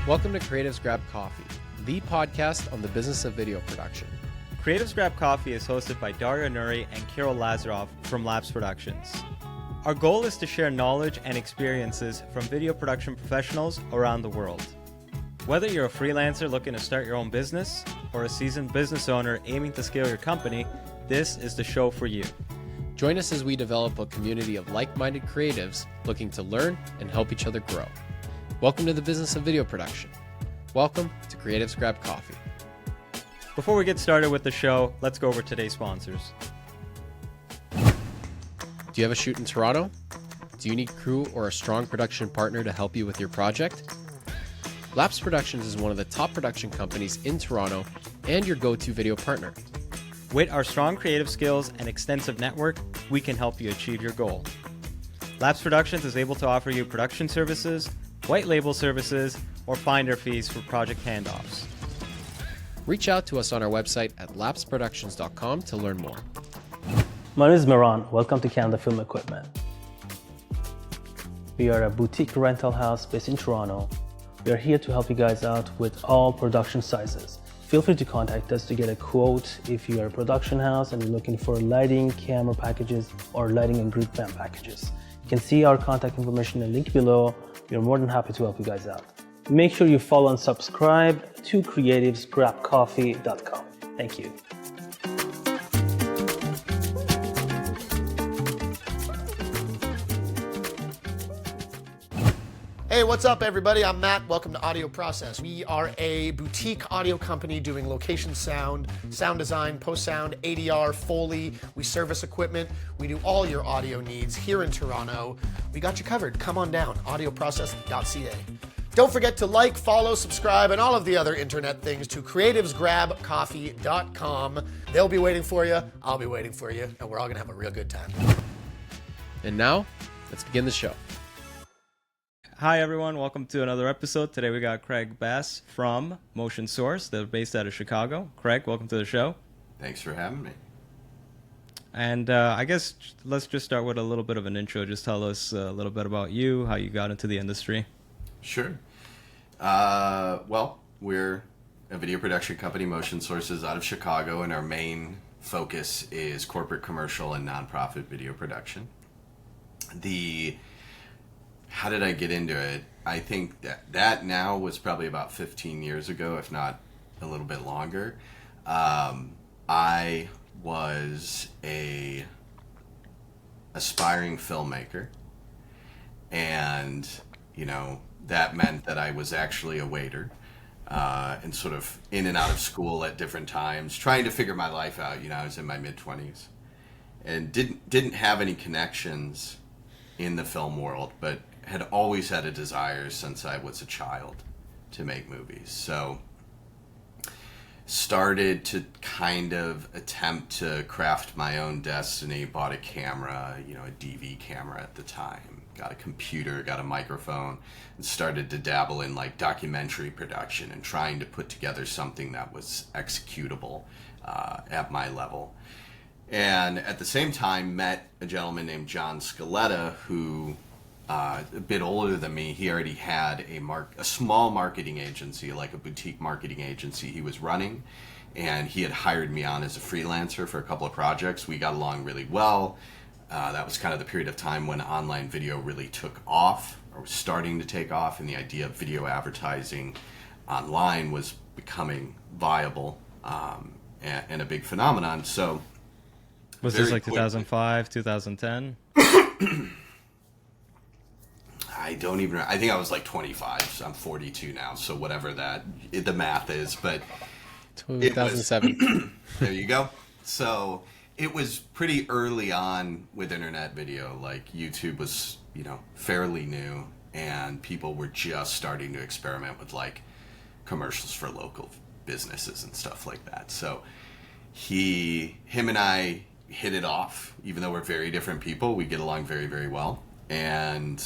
Welcome to Creatives Grab Coffee, the podcast on the business of video production. Creatives Grab Coffee is hosted by Dario Nuri and Kirill Lazarov from Lapse Productions. Our goal is to share knowledge and experiences from video production professionals around the world. Whether you're a freelancer looking to start your own business or a seasoned business owner aiming to scale your company, this is the show for you. Join us as we develop a community of like-minded creatives looking to learn and help each other grow. Welcome to the business of video production. Welcome to Creatives Grab Coffee. Before we get started with the show, let's go over today's sponsors. Do you have a shoot in Toronto? Do you need crew or a strong production partner to help you with your project? Lapse Productions is one of the top production companies in Toronto and your go-to video partner. With our strong creative skills and extensive network, we can help you achieve your goal. Lapse Productions is able to offer you production services, white label services, or finder fees for project handoffs. Reach out to us on our website at lapseproductions.com to learn more. My name is Miran. Welcome to Canada Film Equipment. We are a boutique rental house based in Toronto. We are here to help you guys out with all production sizes. Feel free to contact us to get a quote if you are a production house and you're looking for lighting, camera packages, or lighting and grid fan packages. You can see our contact information in the link below. We are more than happy to help you guys out. Make sure you follow and subscribe to creativesgrabcoffee.com. Thank you. Hey, what's up, everybody? I'm Matt. Welcome to Audio Process. We are a boutique audio company doing location sound, sound design, post-sound, ADR, Foley. We service equipment. We do all your audio needs here in Toronto. We got you covered. Come on down, audioprocess.ca. Don't forget to like, follow, subscribe, and all of the other internet things to creativesgrabcoffee.com. They'll be waiting for you. I'll be waiting for you, and we're all going to have a real good time. And now, let's begin the show. Hi everyone, welcome to another episode. Today we got Craig Bass from Motion Source. They're based out of Chicago. Craig, welcome to the show. Thanks for having me. And I guess let's just start with a little bit of an intro. Just tell us a little bit about you, how you got into the industry. Sure. Well, we're a video production company, Motion Sources, out of Chicago, and our main focus is corporate, commercial, and nonprofit video production. How did I get into it? I think that now was probably about 15 years ago, if not a little bit longer. I was a aspiring filmmaker, and that meant that I was actually a waiter, and sort of in and out of school at different times, trying to figure my life out. I was in my mid-20s, and didn't have any connections in the film world, but had always had a desire since I was a child to make movies. So started to kind of attempt to craft my own destiny, bought a camera, a DV camera at the time, got a computer, got a microphone, and started to dabble in like documentary production and trying to put together something that was executable at my level. And at the same time met a gentleman named John Scaletta, who a bit older than me. He already had a small marketing agency, like a boutique marketing agency he was running, and he had hired me on as a freelancer for a couple of projects. We got along really well. That was kind of the period of time when online video really took off, or was starting to take off, and the idea of video advertising online was becoming viable and a big phenomenon. So was this like 2005, 2010? I don't even. I think I was like 25. So I'm 42 now. So whatever the math is, but 2007. There you go. So it was pretty early on with internet video. Like YouTube was, fairly new, and people were just starting to experiment with like commercials for local businesses and stuff like that. So him and I hit it off. Even though we're very different people, we get along very, very well. And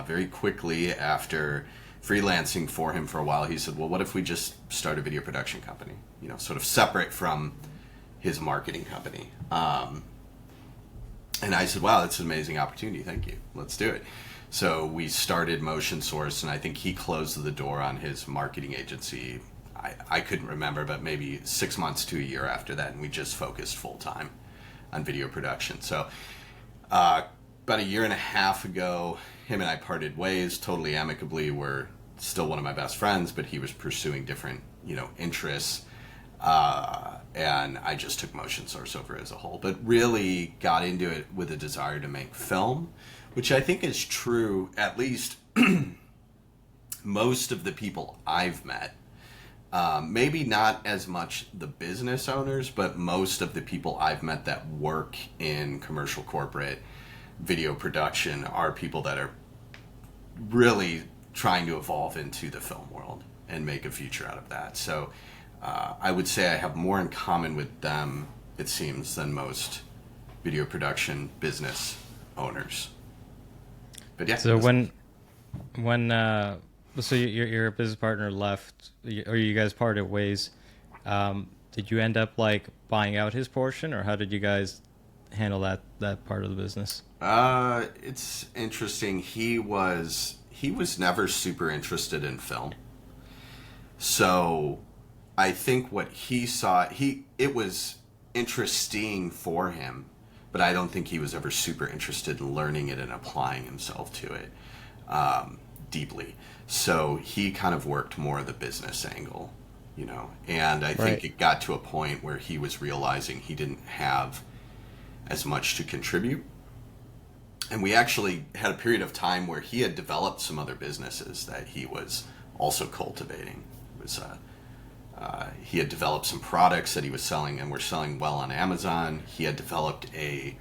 very quickly after freelancing for him for a while, he said, well, what if we just start a video production company, sort of separate from his marketing company. And I said, wow, that's an amazing opportunity. Thank you. Let's do it. So we started Motion Source, and I think he closed the door on his marketing agency. I couldn't remember, but maybe 6 months to a year after that, and we just focused full time on video production. So about a year and a half ago, him and I parted ways totally amicably. We're still one of my best friends, but he was pursuing different, interests. And I just took Motion Source over as a whole, but really got into it with a desire to make film, which I think is true, at least most of the people I've met. Maybe not as much the business owners, but most of the people I've met that work in commercial corporate video production are people that are really trying to evolve into the film world and make a future out of that. So I would say I have more in common with them, it seems, than most video production business owners. But yeah. So so your business partner left, or you guys parted ways, did you end up like buying out his portion, or how did you guys handle that part of the business? It's interesting. He was never super interested in film. So I think what he saw, it was interesting for him, but I don't think he was ever super interested in learning it and applying himself to it deeply. So he kind of worked more the business angle, and I think it got to a point where he was realizing he didn't have as much to contribute. And we actually had a period of time where he had developed some other businesses that he was also cultivating. It was he had developed some products that he was selling and were selling well on Amazon. He had developed a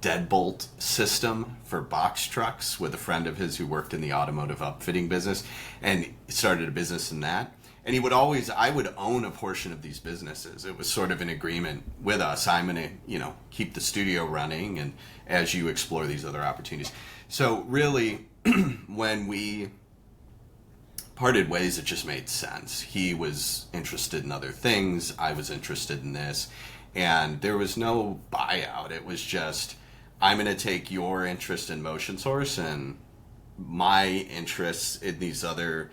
deadbolt system for box trucks with a friend of his who worked in the automotive upfitting business, and started a business in that. And I would own a portion of these businesses. It was sort of an agreement with us. I'm going to, keep the studio running, and as you explore these other opportunities. So really, when we parted ways, it just made sense. He was interested in other things. I was interested in this. And there was no buyout. It was just, I'm going to take your interest in Motion Source and my interests in these other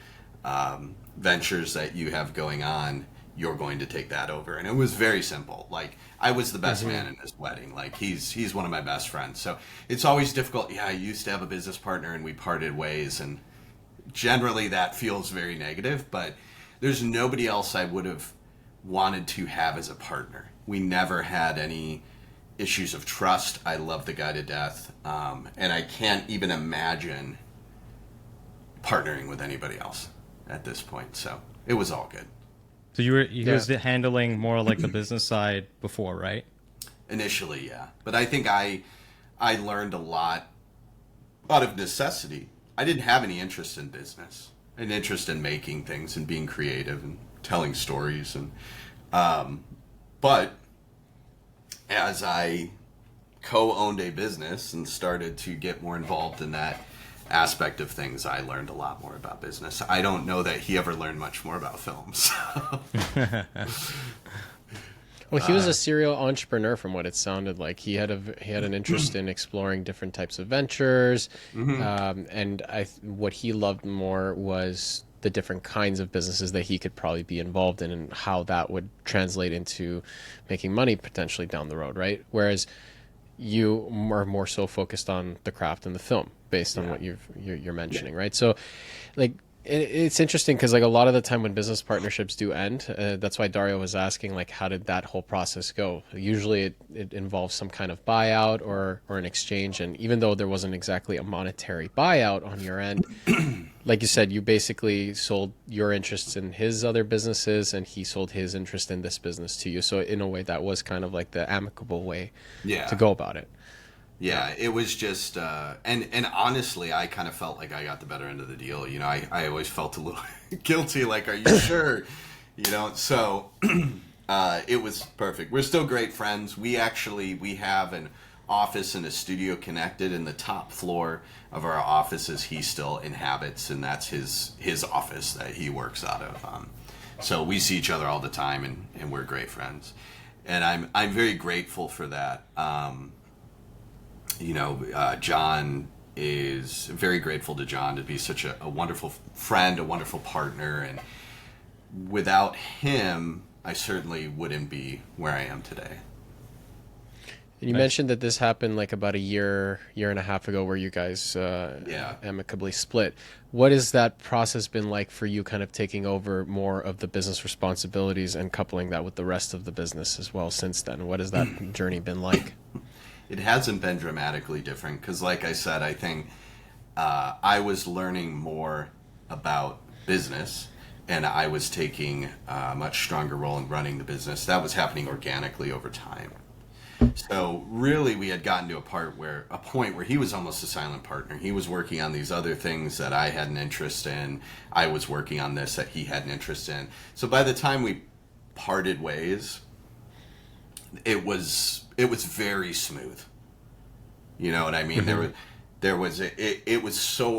ventures that you have going on. You're going to take that over. And it was very simple. Like, I was the best man in his wedding. Like, he's one of my best friends. So it's always difficult. Yeah, I used to have a business partner and we parted ways. And generally that feels very negative, but there's nobody else I would have wanted to have as a partner. We never had any issues of trust. I love the guy to death. And I can't even imagine partnering with anybody else at this point. So it was all good. So you guys handling more like the business side before, right? Initially, yeah. But I think I learned a lot out of necessity. I didn't have any interest in business, an interest in making things and being creative and telling stories. And but as I co-owned a business and started to get more involved in that aspect of things, I learned a lot more about business. I don't know that he ever learned much more about films. Well, he was a serial entrepreneur, from what it sounded like. He had an interest in exploring different types of ventures, and what he loved more was the different kinds of businesses that he could probably be involved in, and how that would translate into making money potentially down the road, right? Whereas you are more so focused on the craft and the film, based on what you're mentioning, right? So, like, it's interesting because, like, a lot of the time when business partnerships do end, that's why Dario was asking, like, how did that whole process go? Usually it involves some kind of buyout or an exchange. And even though there wasn't exactly a monetary buyout on your end, like you said, you basically sold your interests in his other businesses and he sold his interest in this business to you. So in a way, that was kind of like the amicable way to go about it. Yeah, it was just, and honestly, I kind of felt like I got the better end of the deal. I always felt a little guilty, like, are you sure? So it was perfect. We're still great friends. We have an office and a studio connected, and the top floor of our offices he still inhabits, and that's his office that he works out of. So we see each other all the time, and we're great friends. And I'm very grateful for that. John is very grateful to John to be such a wonderful friend, a wonderful partner, and without him, I certainly wouldn't be where I am today. You mentioned that this happened like about a year and a half ago, where you guys Yeah. amicably split. What has that process been like for you, kind of taking over more of the business responsibilities and coupling that with the rest of the business as well since then? What has that journey been like? It hasn't been dramatically different because, like I said, I think I was learning more about business, and I was taking a much stronger role in running the business. That was happening organically over time. So really, we had gotten to a point where he was almost a silent partner. He was working on these other things that I had an interest in. I was working on this that he had an interest in. So by the time we parted ways, it was very smooth. You know what I mean? It was so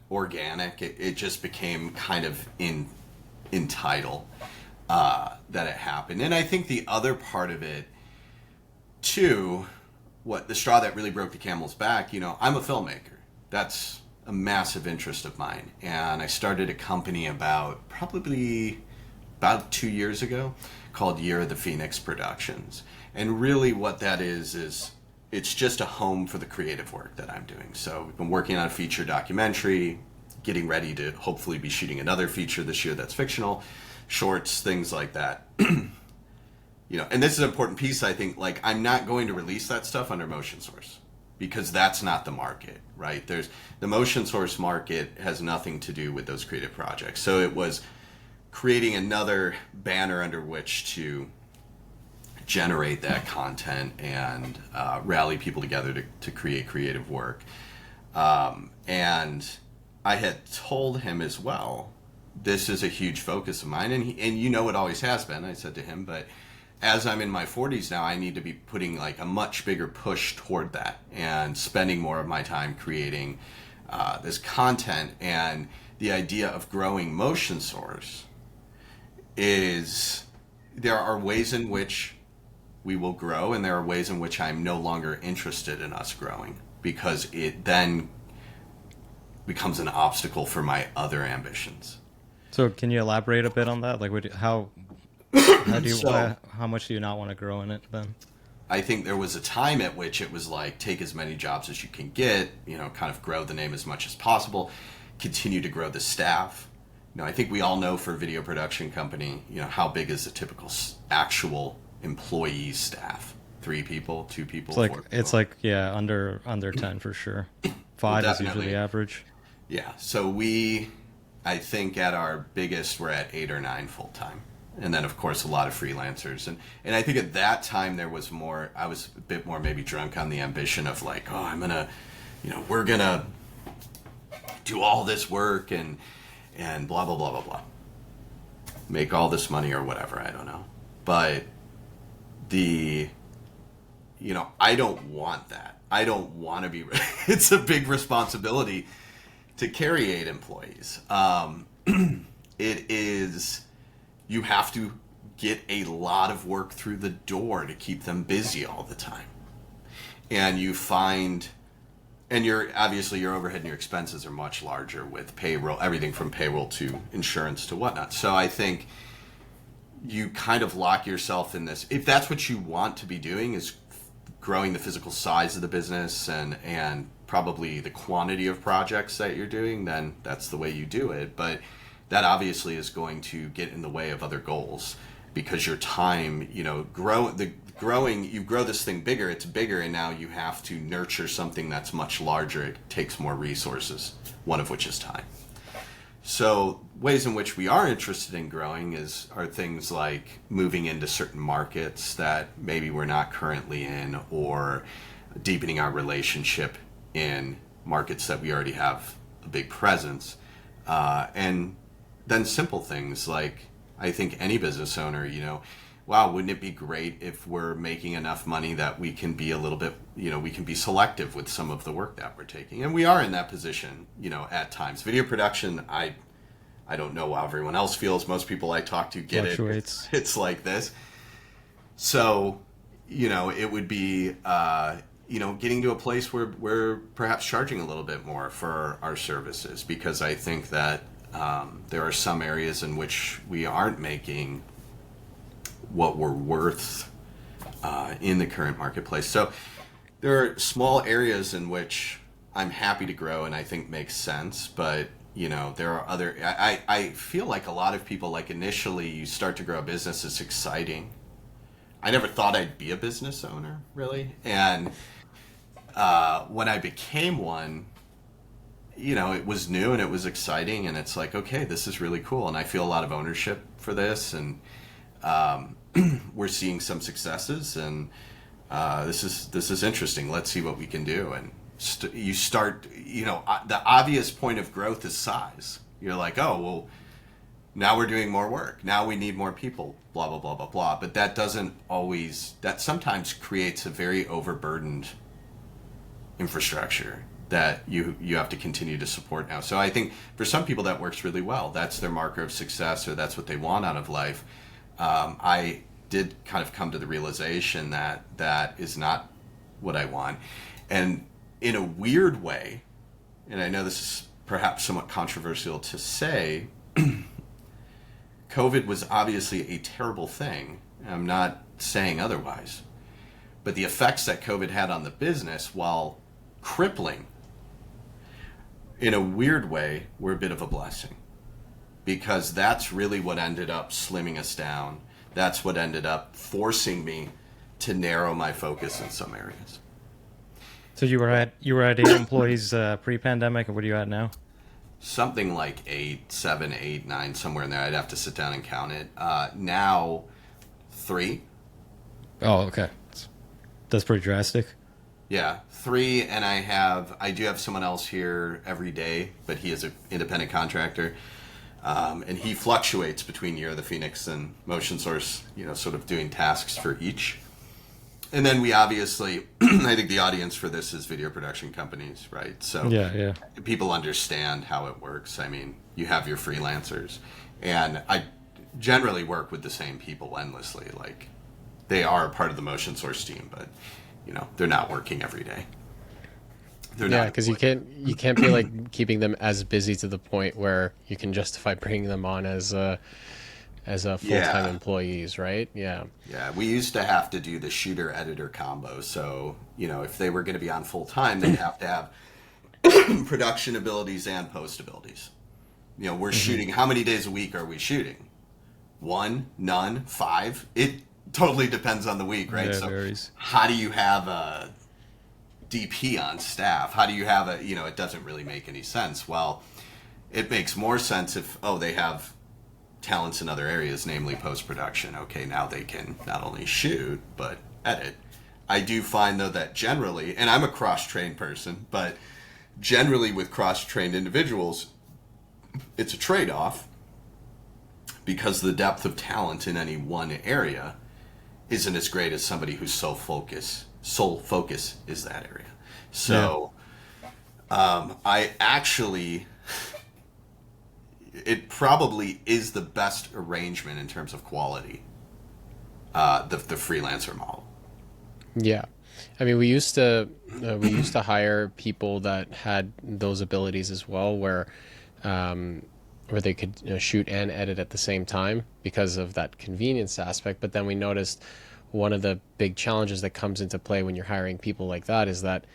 organic. It just became kind of in title that it happened. And I think the other part of it too, what the straw that really broke the camel's back, I'm a filmmaker. That's a massive interest of mine. And I started a company probably about 2 years ago called Year of the Phoenix Productions. And really what that is it's just a home for the creative work that I'm doing. So we've been working on a feature documentary, getting ready to hopefully be shooting another feature this year that's fictional, shorts, things like that. And this is an important piece, I think. Like, I'm not going to release that stuff under Motion Source because that's not the market, right? The Motion Source market has nothing to do with those creative projects. So it was creating another banner under which to generate that content and rally people together to create creative work. And I had told him as well, this is a huge focus of mine, and it always has been. I said to him, but as I'm in my 40s now, I need to be putting like a much bigger push toward that and spending more of my time creating this content. And the idea of growing Motion Source is there are ways in which we will grow, and there are ways in which I'm no longer interested in us growing because it then becomes an obstacle for my other ambitions. So can you elaborate a bit on that? Like, how much do you not want to grow in it then? I think there was a time at which it was like, take as many jobs as you can get, kind of grow the name as much as possible, continue to grow the staff. I think we all know for a video production company, how big is the typical actual employee staff? 3 people, 2 people, 4 people? It's like, yeah, under 10 for sure. 5 is usually the average. Yeah. So I think at our biggest, we're at 8 or 9 full time. And then, of course, a lot of freelancers. And I think at that time there was more, I was a bit more maybe drunk on the ambition of like, we're going to do all this work and blah, blah, blah, blah, blah. Make all this money or whatever, I don't know. But I don't want that. I don't want to be, it's a big responsibility to carry 8 employees. It is... You have to get a lot of work through the door to keep them busy all the time. And you find, and your overhead and your expenses are much larger with payroll, everything from payroll to insurance to whatnot. So I think you kind of lock yourself in this. If that's what you want to be doing, is growing the physical size of the business and probably the quantity of projects that you're doing, then that's the way you do it. But that obviously is going to get in the way of other goals because your time, you grow this thing bigger, it's bigger, and now you have to nurture something that's much larger. It takes more resources, one of which is time. So ways in which we are interested in growing are things like moving into certain markets that maybe we're not currently in, or deepening our relationship in markets that we already have a big presence. And then simple things like, I think any business owner, wow, wouldn't it be great if we're making enough money that we can be a little bit, we can be selective with some of the work that we're taking. And we are in that position, at times. Video production, I don't know how everyone else feels. Most people I talk to get Fluctuates. It's like this. So, it would be, getting to a place where we're perhaps charging a little bit more for our services, because I think that there are some areas in which we aren't making what we're worth in the current marketplace. So there are small areas in which I'm happy to grow and I think makes sense, but there are other. I feel like a lot of people, like, initially you start to grow a business, it's exciting. I never thought I'd be a business owner, really, and when I became one, it was new and it was exciting, and it's like, okay, this is really cool, and I feel a lot of ownership for this, and we're seeing some successes, and this is interesting. Let's see what we can do. And you start, the obvious point of growth is size. You're like, oh, well, now we're doing more work. Now we need more people, blah, blah, blah, blah, blah. But that that sometimes creates a very overburdened infrastructure that you have to continue to support now. So I think for some people that works really well. That's their marker of success, or that's what they want out of life. I did kind of come to the realization that that is not what I want. And in a weird way, and I know this is perhaps somewhat controversial to say, COVID was obviously a terrible thing. I'm not saying otherwise. But the effects that COVID had on the business, while crippling, in a weird way, were a bit of a blessing. Because that's really what ended up slimming us down. That's what ended up forcing me to narrow my focus in some areas. So you were at 8 employees pre-pandemic, and what are you at now? Something like 7, 8, 9, somewhere in there. I'd have to sit down and count it. Now, 3. Oh, okay. That's pretty drastic. Yeah, 3, and I do have someone else here every day, but he is an independent contractor. And he fluctuates between Year of the Phoenix and Motion Source, sort of doing tasks for each. And then we obviously, I think the audience for this is video production companies, right? So yeah. People understand how it works. I mean, you have your freelancers, and I generally work with the same people endlessly. Like, they are a part of the Motion Source team, but they're not working every day. Yeah, because you can't be like keeping them as busy to the point where you can justify bringing them on as full-time employees, right? Yeah. Yeah, we used to have to do the shooter-editor combo. So, if they were going to be on full-time, they'd have to have production abilities and post abilities. We're shooting, how many days a week are we shooting? 1, none, 5? It totally depends on the week, right? Yeah, so varies. How do you have a DP on staff? How do you have it doesn't really make any sense. Well, it makes more sense if, they have talents in other areas, namely post-production. Okay, now they can not only shoot, but edit. I do find, though, that generally, and I'm a cross-trained person, but generally with cross-trained individuals, it's a trade-off, because the depth of talent in any one area isn't as great as somebody whose sole focus is that area. So I actually, it probably is the best arrangement in terms of quality, the freelancer model. Yeah. I mean, we used to hire people that had those abilities as well, where they could shoot and edit at the same time because of that convenience aspect. But then we noticed one of the big challenges that comes into play when you're hiring people like that is that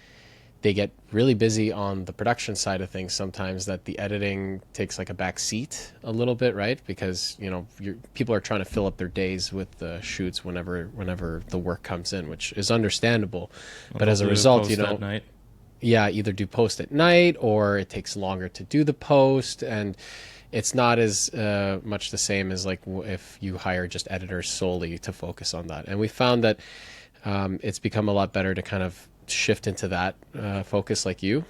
they get really busy on the production side of things sometimes, that the editing takes like a back seat a little bit, right? Because people are trying to fill up their days with the shoots whenever the work comes in, which is understandable. But as a result, at night. Yeah, either do post at night, or it takes longer to do the post, and it's not as much the same as like if you hire just editors solely to focus on that. And we found that it's become a lot better to kind of shift into that focus, like you.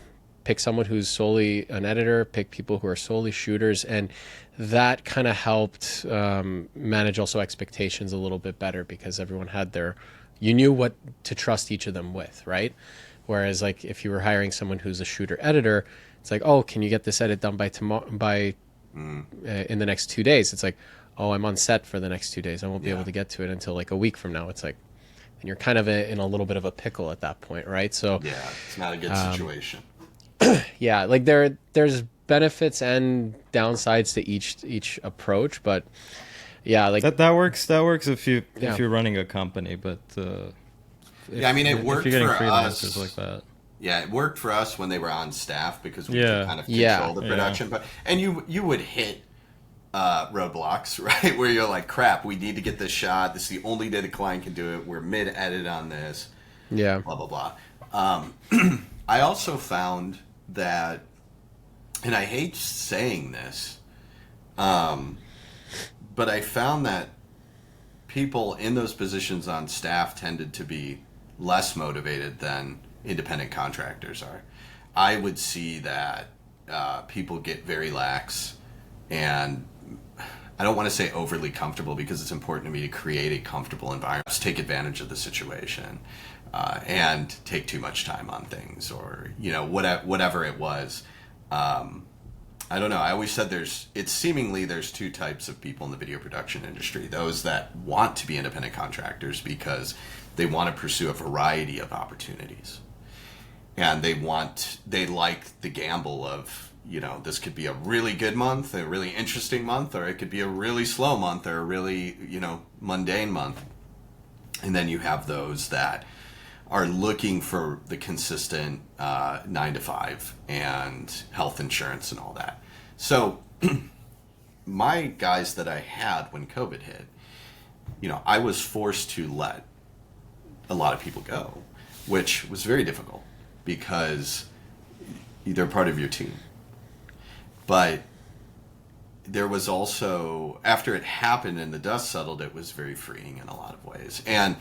Pick someone who's solely an editor, pick people who are solely shooters, and that kind of helped manage also expectations a little bit better, because everyone had you knew what to trust each of them with, right? Whereas like if you were hiring someone who's a shooter editor, it's like, oh, can you get this edit done by tomorrow, in the next 2 days? It's like, oh, I'm on set for the next 2 days. I won't be able to get to it until like a week from now. It's like, and you're kind of in a little bit of a pickle at that point, right? So Yeah, it's not a good situation. yeah, like there's benefits and downsides to each approach, but yeah, like That works. That works if Yeah. you're running a company, but Yeah, I mean, it worked if you're getting for freelancers us. like that. Yeah, it worked for us when they were on staff because we Yeah. could kind of Yeah. control the production. But and you would hit roadblocks, right? Where you're like, crap, we need to get this shot. This is the only day the client can do it. We're mid edit on this. yeah, Blah blah blah. I also found that, and I hate saying this, but I found that people in those positions on staff tended to be less motivated than independent contractors are. I would see that people get very lax, and I don't want to say overly comfortable because it's important to me to create a comfortable environment, take advantage of the situation, and take too much time on things, or whatever it was. I don't know. I always said there's two types of people in the video production industry. Those that want to be independent contractors because they want to pursue a variety of opportunities. And they like the gamble of, this could be a really good month, a really interesting month, or it could be a really slow month or a really, mundane month. And then you have those that are looking for the consistent 9 to 5 and health insurance and all that. So my guys that I had when COVID hit, I was forced to let a lot of people go, which was very difficult because they're part of your team. But there was also, after it happened and the dust settled, it was very freeing in a lot of ways. And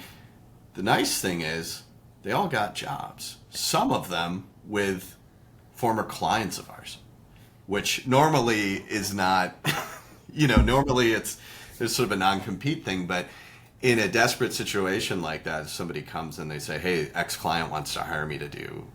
the nice thing is, they all got jobs. Some of them with former clients of ours, which normally is not, normally there's sort of a non-compete thing, but in a desperate situation like that, if somebody comes and they say, hey, X-client wants to hire me to do,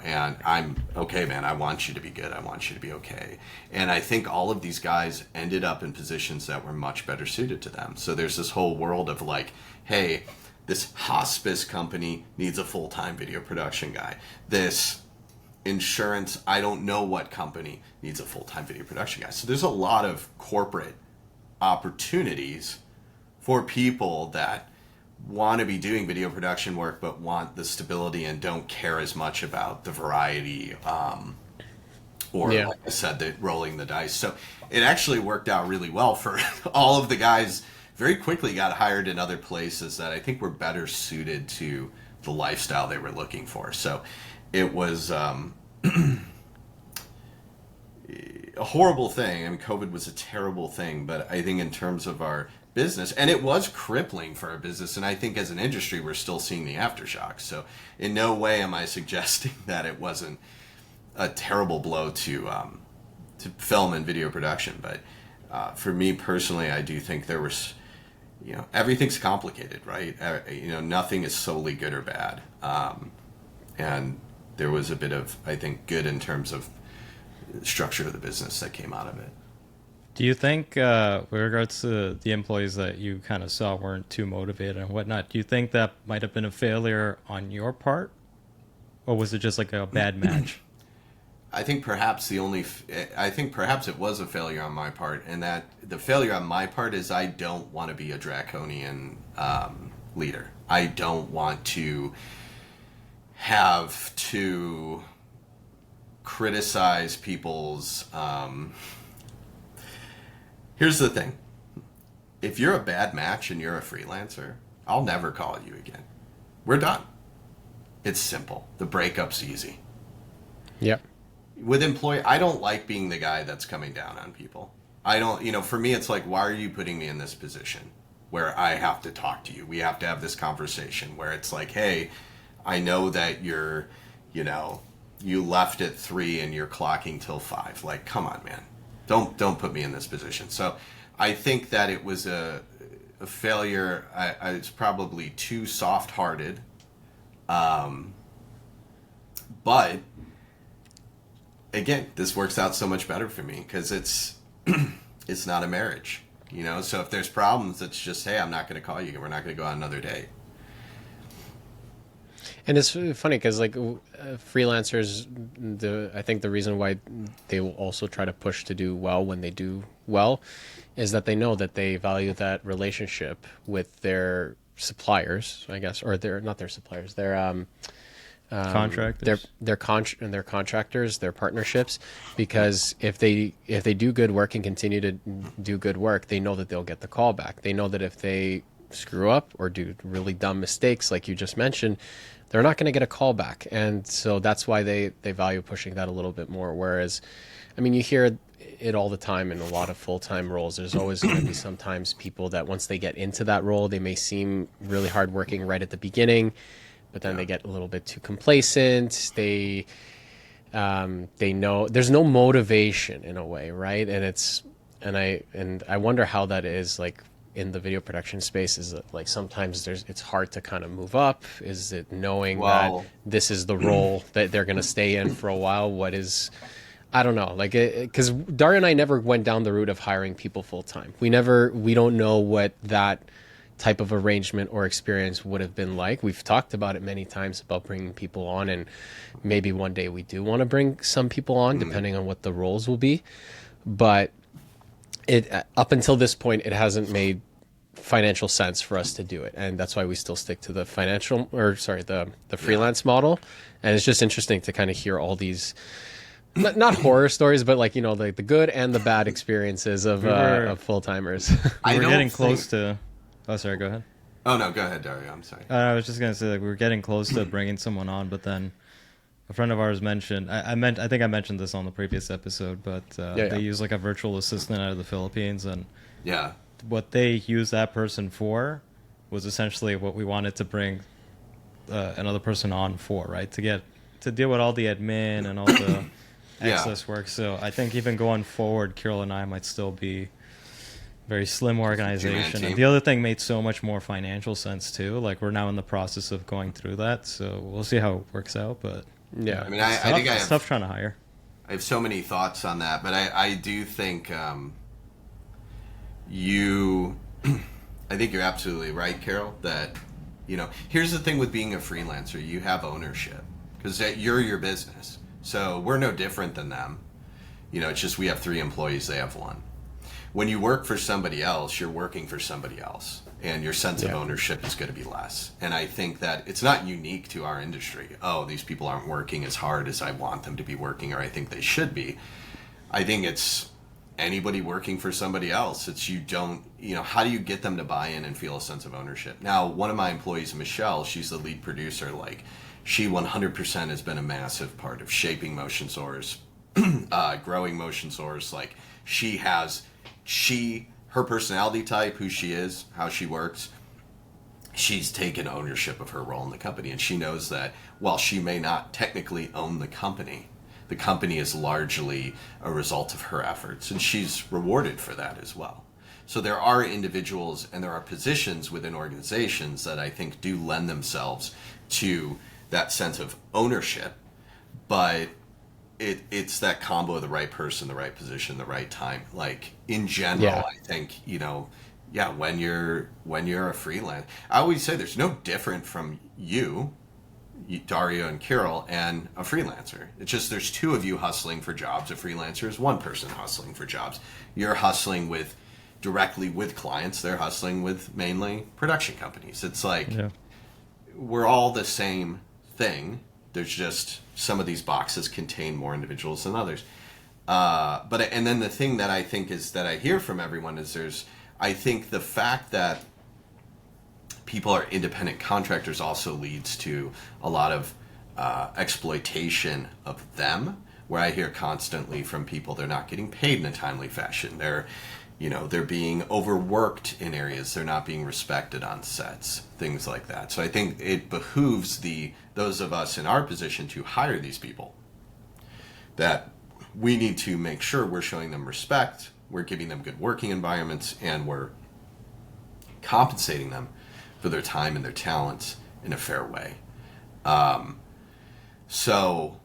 and I'm, okay, man, I want you to be good. I want you to be okay. And I think all of these guys ended up in positions that were much better suited to them. So there's this whole world of like, hey, this hospice company needs a full-time video production guy. This insurance, I don't know what company needs a full-time video production guy. So there's a lot of corporate opportunities for people that want to be doing video production work but want the stability and don't care as much about the variety like I said, the rolling the dice. So it actually worked out really well for all of the guys. Very quickly got hired in other places that I think were better suited to the lifestyle they were looking for. So it was a horrible thing. I mean, COVID was a terrible thing, but I think in terms of our business, and it was crippling for our business, and I think as an industry, we're still seeing the aftershocks. So in no way am I suggesting that it wasn't a terrible blow to film and video production. But for me personally, I do think there was, everything's complicated, right? Nothing is solely good or bad. And there was a bit of, I think, good in terms of structure of the business that came out of it. Do you think, with regards to the employees that you kind of saw weren't too motivated and whatnot, do you think that might have been a failure on your part? Or was it just like a bad match? I think perhaps it was a failure on my part, and that the failure on my part is I don't want to be a draconian leader. I don't want to have to criticize people's. Here's the thing: if you're a bad match and you're a freelancer, I'll never call you again. We're done. It's simple. The breakup's easy. Yep. With I don't like being the guy that's coming down on people. I don't, for me, it's like, why are you putting me in this position where I have to talk to you? We have to have this conversation where it's like, hey, I know that you're, you left at 3 and you're clocking till 5. Like, come on, man. Don't put me in this position. So I think that it was a failure. I was probably too soft-hearted. But again, this works out so much better for me because it's not a marriage, So if there's problems, it's just, hey, I'm not going to call you. We're not going to go on another date. And it's funny because like freelancers, I think the reason why they will also try to push to do well when they do well is that they know that they value that relationship with their suppliers, I guess, or they're not their suppliers, Contractors. their contractors, their partnerships, because if they do good work and continue to do good work, they know that they'll get the call back. They know that if they screw up or do really dumb mistakes, like you just mentioned, they're not going to get a call back. And so that's why they value pushing that a little bit more. Whereas, I mean, you hear it all the time in a lot of full-time roles. There's always going to be sometimes people that once they get into that role, they may seem really hardworking right at the beginning, but then they get a little bit too complacent. They know there's no motivation in a way, right? And I wonder how that is like in the video production space. Is it like sometimes it's hard to kind of move up? Is it knowing that this is the role that they're going to stay in for a while? What is, I don't know, like, because Daria and I never went down the route of hiring people full time. We don't know what that type of arrangement or experience would have been like. We've talked about it many times about bringing people on, and maybe one day we do want to bring some people on, depending on what the roles will be. But it up until this point, it hasn't made financial sense for us to do it, and that's why we still stick to the freelance model. And it's just interesting to kind of hear all these not horror stories, but like, you know, the good and the bad experiences of full-timers. We're getting close to. Oh, sorry. Go ahead. Oh no, go ahead, Dario. I'm sorry. I was just gonna say, like, we were getting close to bringing someone on, but then a friend of ours mentioned. I think I mentioned this on the previous episode, but they use like a virtual assistant out of the Philippines, and what they used that person for was essentially what we wanted to bring another person on for, right? To deal with all the admin and all the excess work. So I think even going forward, Kirill and I might still be very slim organization. And the other thing made so much more financial sense too. Like, we're now in the process of going through that, so we'll see how it works out. But I mean, I think it's tough trying to hire. I have so many thoughts on that, but I do think I think you're absolutely right, Carol, that, you know, here's the thing with being a freelancer: you have ownership because you're your business. So we're no different than them. You know, it's just we have 3 employees, they have 1. When you work for somebody else, you're working for somebody else, and your sense of ownership is going to be less. And I think that it's not unique to our industry. Oh, these people aren't working as hard as I want them to be working, or I think they should be. I think it's anybody working for somebody else. It's how do you get them to buy in and feel a sense of ownership? Now, one of my employees, Michelle, she's the lead producer. Like, she 100% has been a massive part of shaping Motion Source, growing Motion Source. Like, her personality type, who she is, how she works, she's taken ownership of her role in the company, and she knows that while she may not technically own the company is largely a result of her efforts, and she's rewarded for that as well. So there are individuals and there are positions within organizations that I think do lend themselves to that sense of ownership, but it's that combo of the right person, the right position, the right time. Like, in general, I think, when you're a freelance, I always say there's no different from you, Dario and Kirill, and a freelancer. It's just there's 2 of you hustling for jobs. A freelancer is 1 person hustling for jobs. You're hustling directly with clients. They're hustling with mainly production companies. It's like we're all the same thing. There's just some of these boxes contain more individuals than others. And then the thing that I think is that I hear from everyone is I think the fact that people are independent contractors also leads to a lot of exploitation of them, where I hear constantly from people they're not getting paid in a timely fashion. They're being overworked in areas. They're not being respected on sets, things like that. So I think it behooves those of us in our position to hire these people, that we need to make sure we're showing them respect, we're giving them good working environments, and we're compensating them for their time and their talents in a fair way. So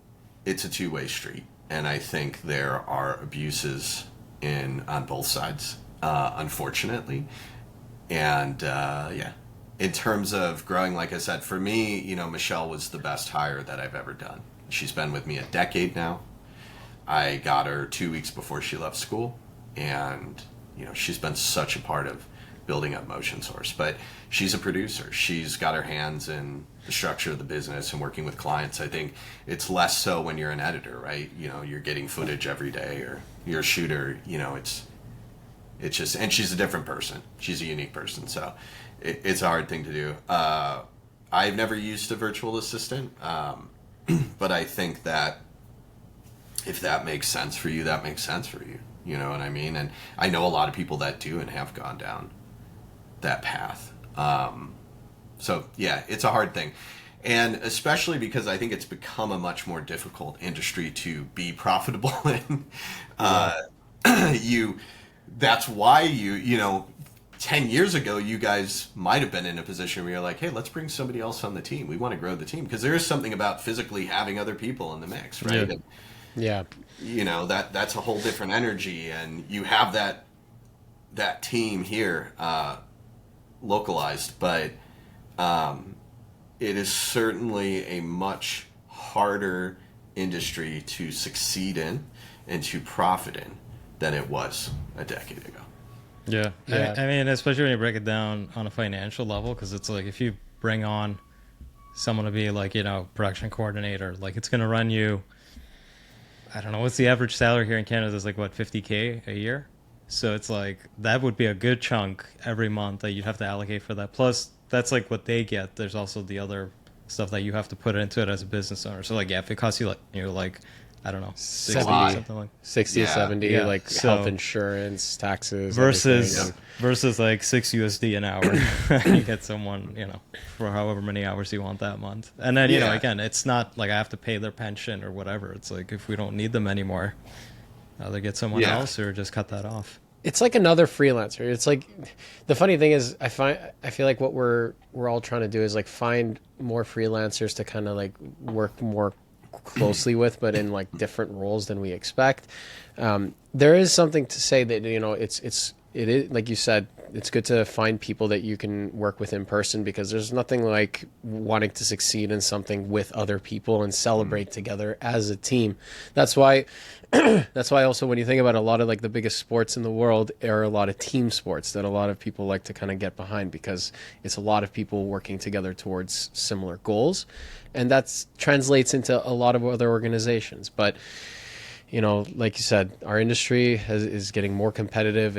it's a two-way street, and I think there are abuses on both sides, unfortunately. And in terms of growing, like I said, for me, you know, Michelle was the best hire that I've ever done. She's been with me a decade now. I got her 2 weeks before she left school, and you know, she's been such a part of building up Motion Source. But she's a producer. She's got her hands in the structure of the business and working with clients. I think it's less so when you're an editor, right? You know, you're getting footage every day, or you're a shooter. You know, it's just, and she's a different person. She's a unique person, so it's a hard thing to do. I've never used a virtual assistant, but I think that if that makes sense for you, that makes sense for you. You know what I mean? And I know a lot of people that do and have gone down that path. So yeah, it's a hard thing. And especially because I think it's become a much more difficult industry to be profitable in. That's why you know, 10 years ago, you guys might have been in a position where you're like, hey, let's bring somebody else on the team. We want to grow the team. Because there is something about physically having other people in the mix, right? Yeah. Yeah. You know, that's a whole different energy, and you have that team here localized, but it is certainly a much harder industry to succeed in and to profit in than it was a decade ago. Yeah. Yeah. I mean, especially when you break it down on a financial level, because it's like if you bring on someone to be like, you know, production coordinator, like it's going to run you, I don't know, what's the average salary here in Canada is like, what, $50K a year? So it's like, that would be a good chunk every month that you'd have to allocate for that. Plus, that's like what they get. There's also the other stuff that you have to put into it as a business owner. So like, yeah, if it costs you like, you're like, I don't know, 60 70, something like 60 Yeah. or 70, Yeah. like So- health insurance, taxes, versus everything. versus like $6 an hour. You get someone, you know, for however many hours you want that month. And then, you know, Yeah. again, it's not like I have to pay their pension or whatever. It's like if we don't need them anymore, either get someone Yeah. else or just cut that off. It's like another freelancer. It's like, the funny thing is, I feel like what we're all trying to do is like find more freelancers to kind of like work more closely with, but in like different roles than we expect. There is something to say that, you know, it is, like you said, it's good to find people that you can work with in person, because there's nothing like wanting to succeed in something with other people and celebrate together as a team. That's why also when you think about a lot of like the biggest sports in the world are a lot of team sports that a lot of people like to kind of get behind, because it's a lot of people working together towards similar goals, and that translates into a lot of other organizations. But you know, like you said, our industry is getting more competitive.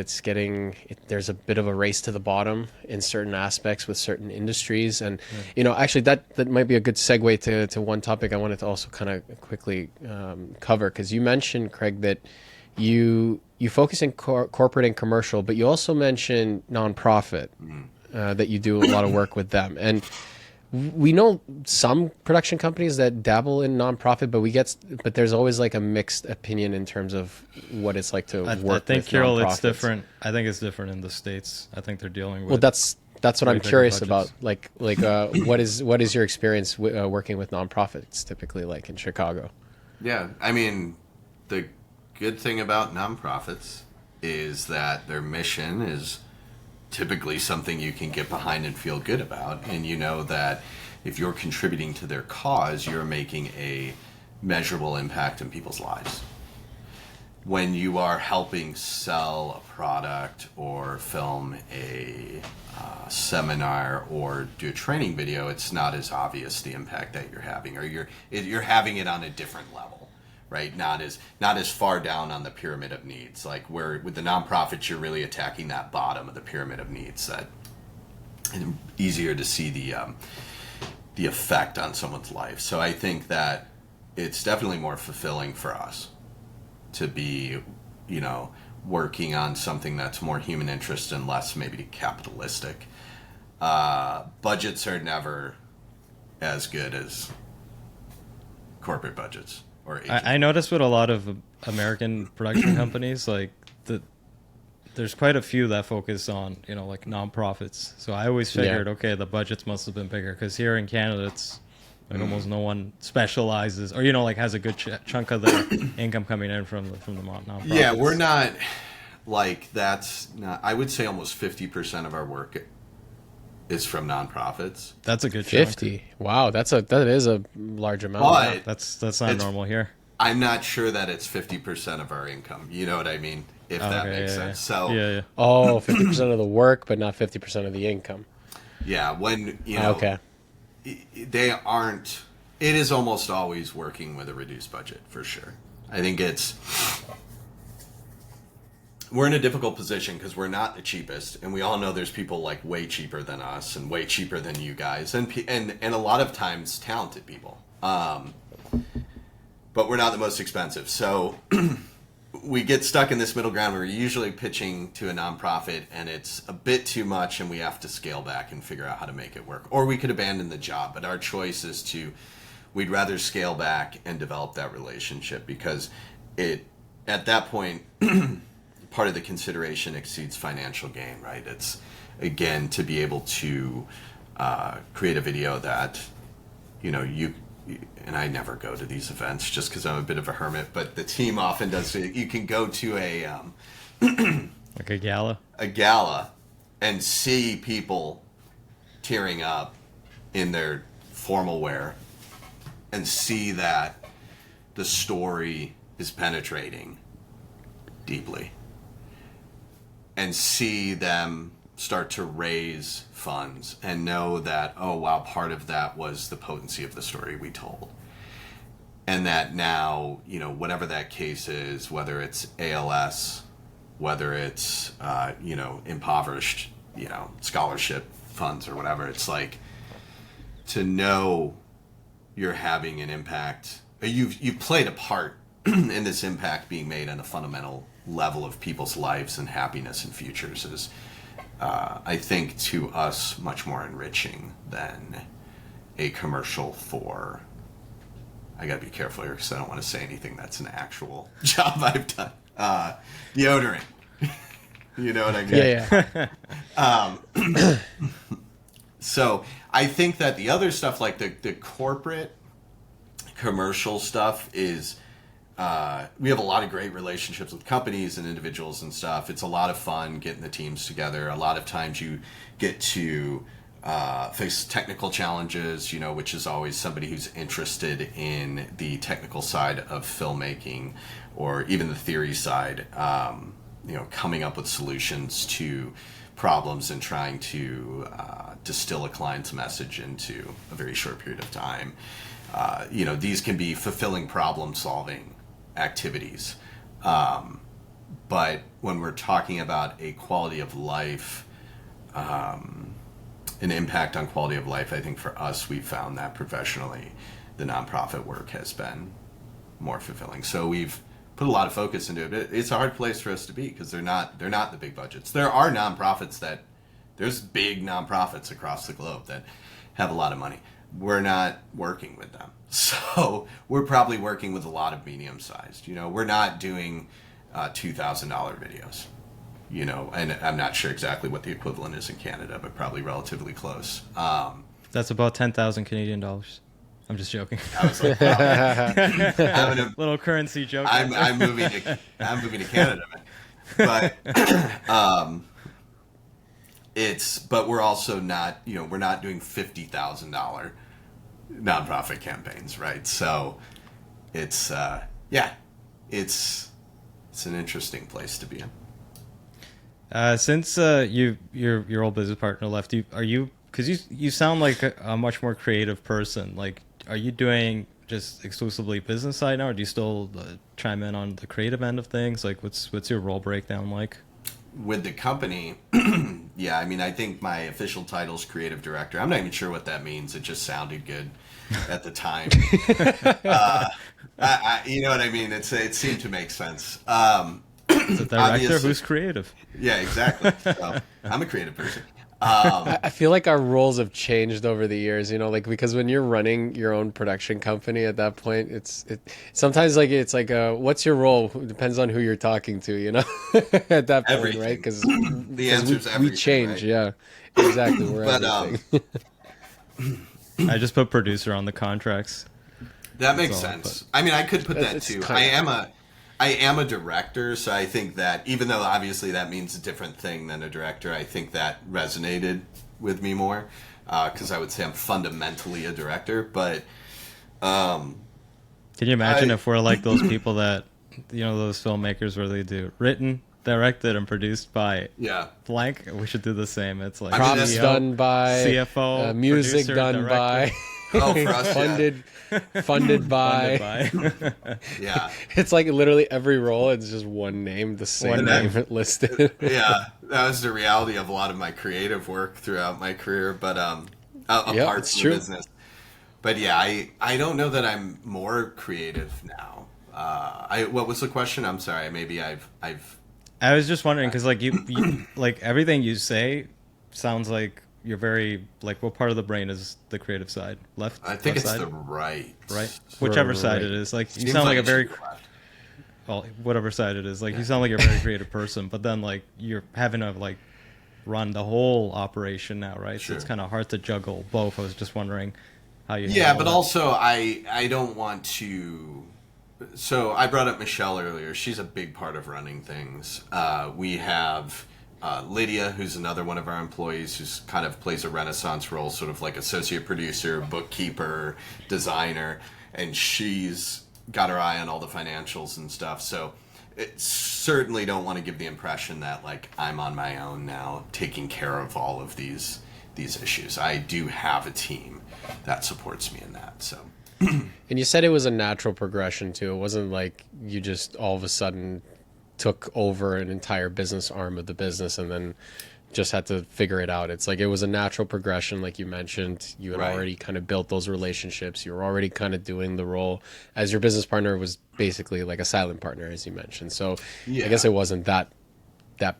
There's a bit of a race to the bottom in certain aspects with certain industries. And, you know, actually that might be a good segue to one topic I wanted to also kind of quickly cover. Because you mentioned, Craig, that you focus in corporate and commercial, but you also mentioned nonprofit, that you do a lot of work with them. And we know some production companies that dabble in nonprofit, but there's always like a mixed opinion in terms of what it's like to work. I think, with Kirill, it's nonprofits. different. I think it's different in the States. I think they're dealing with. Well, that's what way I'm bigger curious budgets. about. Like what is your experience working with nonprofits typically like in Chicago? Yeah, I mean, the good thing about nonprofits is that their mission is typically something you can get behind and feel good about, and you know that if you're contributing to their cause, you're making a measurable impact in people's lives. When you are helping sell a product or film a seminar or do a training video, it's not as obvious the impact that you're having, or you're having it on a different level, right? Not as far down on the pyramid of needs. Like where with the nonprofits, you're really attacking that bottom of the pyramid of needs, that and easier to see the effect on someone's life. So I think that it's definitely more fulfilling for us to be, you know, working on something that's more human interest and less maybe capitalistic. Budgets are never as good as corporate budgets. I noticed with a lot of American production companies, like there's quite a few that focus on, you know, like nonprofits. So I always figured, okay, the budgets must have been bigger, because here in Canada, it's like almost no one specializes, or, you know, like has a good chunk of their income coming in from the nonprofits. Yeah, we're not like, that's not, I would say almost 50% of our work is from nonprofits. That's a good chunk. 50. Wow, that is a large amount. But Yeah. That's not It's- normal here. I'm not sure that it's 50% of our income. You know what I mean? If that Okay, makes yeah, sense. So Yeah. Oh, 50% of the work, but not 50% of the income. yeah, when you know Okay. they aren't. It is almost always working with a reduced budget for sure. I think we're in a difficult position because we're not the cheapest, and we all know there's people like way cheaper than us and way cheaper than you guys, and a lot of times talented people. But we're not the most expensive, so we get stuck in this middle ground where we're usually pitching to a nonprofit, and it's a bit too much, and we have to scale back and figure out how to make it work. Or we could abandon the job, but our choice is we'd rather scale back and develop that relationship because at that point. Part of the consideration exceeds financial gain, right? It's, again, to be able to create a video that, you and I never go to these events just because I'm a bit of a hermit, but the team often does. You can go to Like a gala. a gala and see people tearing up in their formal wear and see that the story is penetrating deeply. And see them start to raise funds and know that, oh, wow, part of that was the potency of the story we told. And that now, whatever that case is, whether it's ALS, whether it's, impoverished, scholarship funds or whatever, it's like to know you're having an impact. You've played a part in this impact being made on a fundamental level of people's lives and happiness and futures is, I think, to us much more enriching than a commercial for. I gotta be careful here because I don't want to say anything that's an actual job I've done. Deodorant. You know what I mean? Yeah. So I think that the other stuff, like the corporate commercial stuff, is. We have a lot of great relationships with companies and individuals and stuff. It's a lot of fun getting the teams together. A lot of times you get to face technical challenges, which is always somebody who's interested in the technical side of filmmaking or even the theory side, coming up with solutions to problems and trying to distill a client's message into a very short period of time. These can be fulfilling problem-solving activities. But when we're talking about a quality of life, an impact on quality of life, I think for us, we've found that professionally, the nonprofit work has been more fulfilling. So we've put a lot of focus into it. It's a hard place for us to be because they're not the big budgets. There are there's big nonprofits across the globe that have a lot of money. We're not working with them. So we're probably working with a lot of medium-sized. We're not doing $2,000 videos. And I'm not sure exactly what the equivalent is in Canada, but probably relatively close. That's about 10,000 Canadian dollars. I'm just joking. I was like, wow, having a Little currency joke. I'm moving to Canada, man. But we're also not, we're not doing $50,000 nonprofit campaigns, right? So it's it's an interesting place to be in. Since your old business partner left, because you sound like a much more creative person. Like, are you doing just exclusively business side now, or do you still chime in on the creative end of things? Like, what's your role breakdown like? With the company, yeah, I think my official title is creative director. I'm not even sure what that means. It just sounded good at the time. You know what I mean? It seemed to make sense. Is it director who's creative? Yeah, exactly. So, I'm a creative person. I feel like our roles have changed over the years, because when you're running your own production company at that point, sometimes it's like what's your role? It depends on who you're talking to, at that point, Everything. right? Because The answer's everything. We change, right? yeah, exactly. We're everything. I just put producer on the contracts. That makes all, sense. I could put that It's too. kinda- I am a director, so I think that even though obviously that means a different thing than a director, I think that resonated with me more, because I would say I'm fundamentally a director. But Can you imagine if we're like those people that, those filmmakers where they do written, directed, and produced by blank? We should do the same. It's like Props CEO, done by, CFO, music producer, done director. by, oh, for us, funded by. Funded by. yeah. It's like literally every role, it's just one name, the same One name name. listed. Yeah, that was the reality of a lot of my creative work throughout my career, but apart it's from true. the business. But yeah, I don't know that I'm more creative now. What was the question? I'm sorry. Maybe I've. I was just wondering because like you like everything you say sounds like you're very like what part of the brain is the creative side? Left? I think left it's side? the right. Right, whichever side Right. it is. Like you Seems sound like a it should very be left. well, whatever side it is. Like you sound like you're a very creative person, but then like you're having to like run the whole operation now, right? So it's Sure. kind of hard to juggle both. I was just wondering how you. Yeah, handle but that. also I don't want to. So I brought up Michelle earlier. She's a big part of running things. We have Lydia, who's another one of our employees, who's kind of plays a renaissance role, sort of like associate producer, bookkeeper, designer, and she's got her eye on all the financials and stuff. So certainly don't want to give the impression that like I'm on my own now taking care of all of these issues. I do have a team that supports me in that. So. And you said it was a natural progression too. It wasn't like you just all of a sudden took over an entire business arm of the business and then just had to figure it out. It's like it was a natural progression, like you mentioned. You had Right. already kind of built those relationships. You were already kind of doing the role as your business partner was basically like a silent partner, as you mentioned. So Yeah. I guess it wasn't that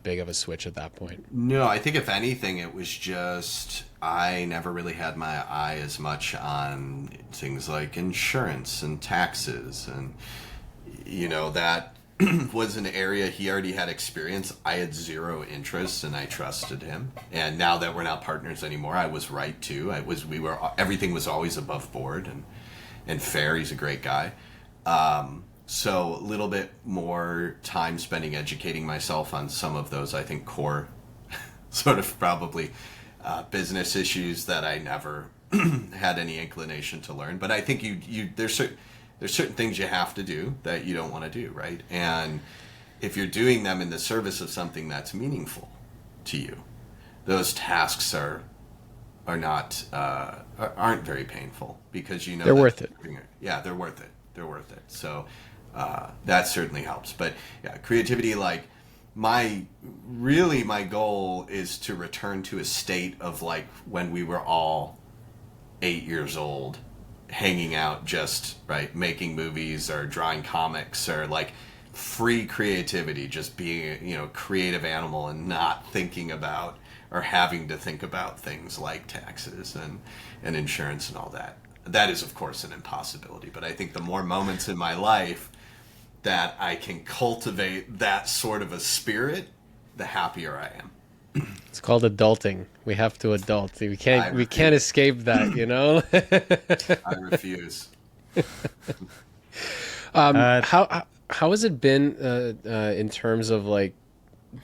big of a switch at that point. No, I think if anything, it was just I never really had my eye as much on things like insurance and taxes, and that was an area he already had experience. I had zero interest, and I trusted him. And now that we're not partners anymore, I was right too. Everything was always above board and fair. He's a great guy. So a little bit more time spending educating myself on some of those, I think, core sort of probably business issues that I never had any inclination to learn. But I think there's certain things you have to do that you don't want to do, right? And if you're doing them in the service of something that's meaningful to you, those tasks aren't very painful because you know They're that- worth it. Yeah, they're worth it. They're worth it. So that certainly helps. But yeah, creativity, like my goal is to return to a state of like when we were all 8 years old, hanging out, just right, making movies or drawing comics or like free creativity, just being a creative animal and not thinking about or having to think about things like taxes and insurance and all that. That is, of course, an impossibility. But I think the more moments in my life that I can cultivate that sort of a spirit, the happier I am. It's called adulting. We have to adult. We can't escape that, I refuse. How has it been in terms of like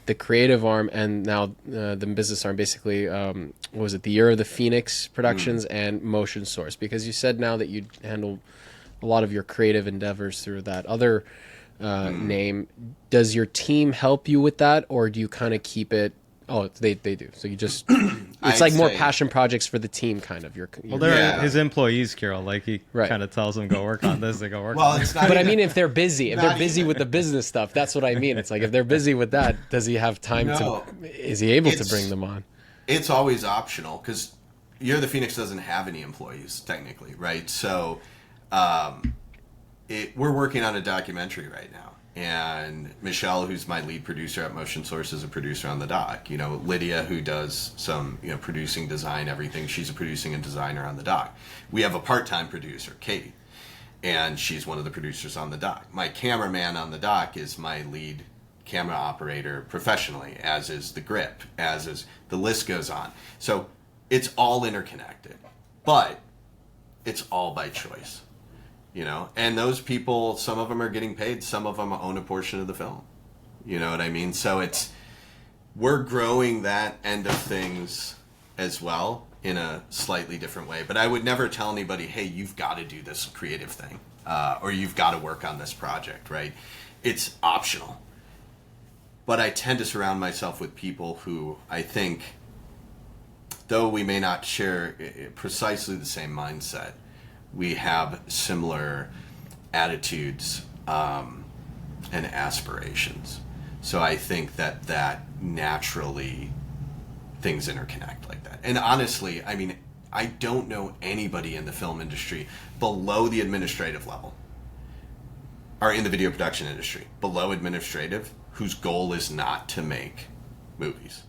the creative arm and now the business arm? Basically, what was it, the Year of the Phoenix Productions and Motion Source? Because you said now that you handle a lot of your creative endeavors through that other name. Does your team help you with that, or do you kind of keep it? Oh, they do. So you just it's like more passion projects for the team, kind of. Well, they're Yeah. his employees, Carol. Like he Right. kind of tells them, "Go work on this." They go work. Well, on it's not. But I even- mean, if they're busy, Not with the business stuff, that's what I mean. It's like if they're busy with that, does he have time No. is he able to It's- bring them on? It's always optional because Year of the Phoenix doesn't have any employees technically, right? So we're working on a documentary right now, and Michelle, who's my lead producer at Motion Source, is a producer on the doc. Lydia, who does some producing, design, everything, she's a producing and designer on the doc. We have a part-time producer, Katie, and she's one of the producers on the doc. My cameraman on the doc is my lead camera operator professionally, as is the grip, as is the list goes on. So it's all interconnected, but it's all by choice, and those people, some of them are getting paid, some of them own a portion of the film. You know what I mean? So we're growing that end of things as well in a slightly different way. But I would never tell anybody, hey, you've got to do this creative thing, or you've got to work on this project, right? It's optional. But I tend to surround myself with people who I think, though we may not share precisely the same mindset, we have similar attitudes and aspirations. So I think that naturally things interconnect like that. And honestly, I mean, I don't know anybody in the film industry below the administrative level, or in the video production industry, below administrative, whose goal is not to make movies.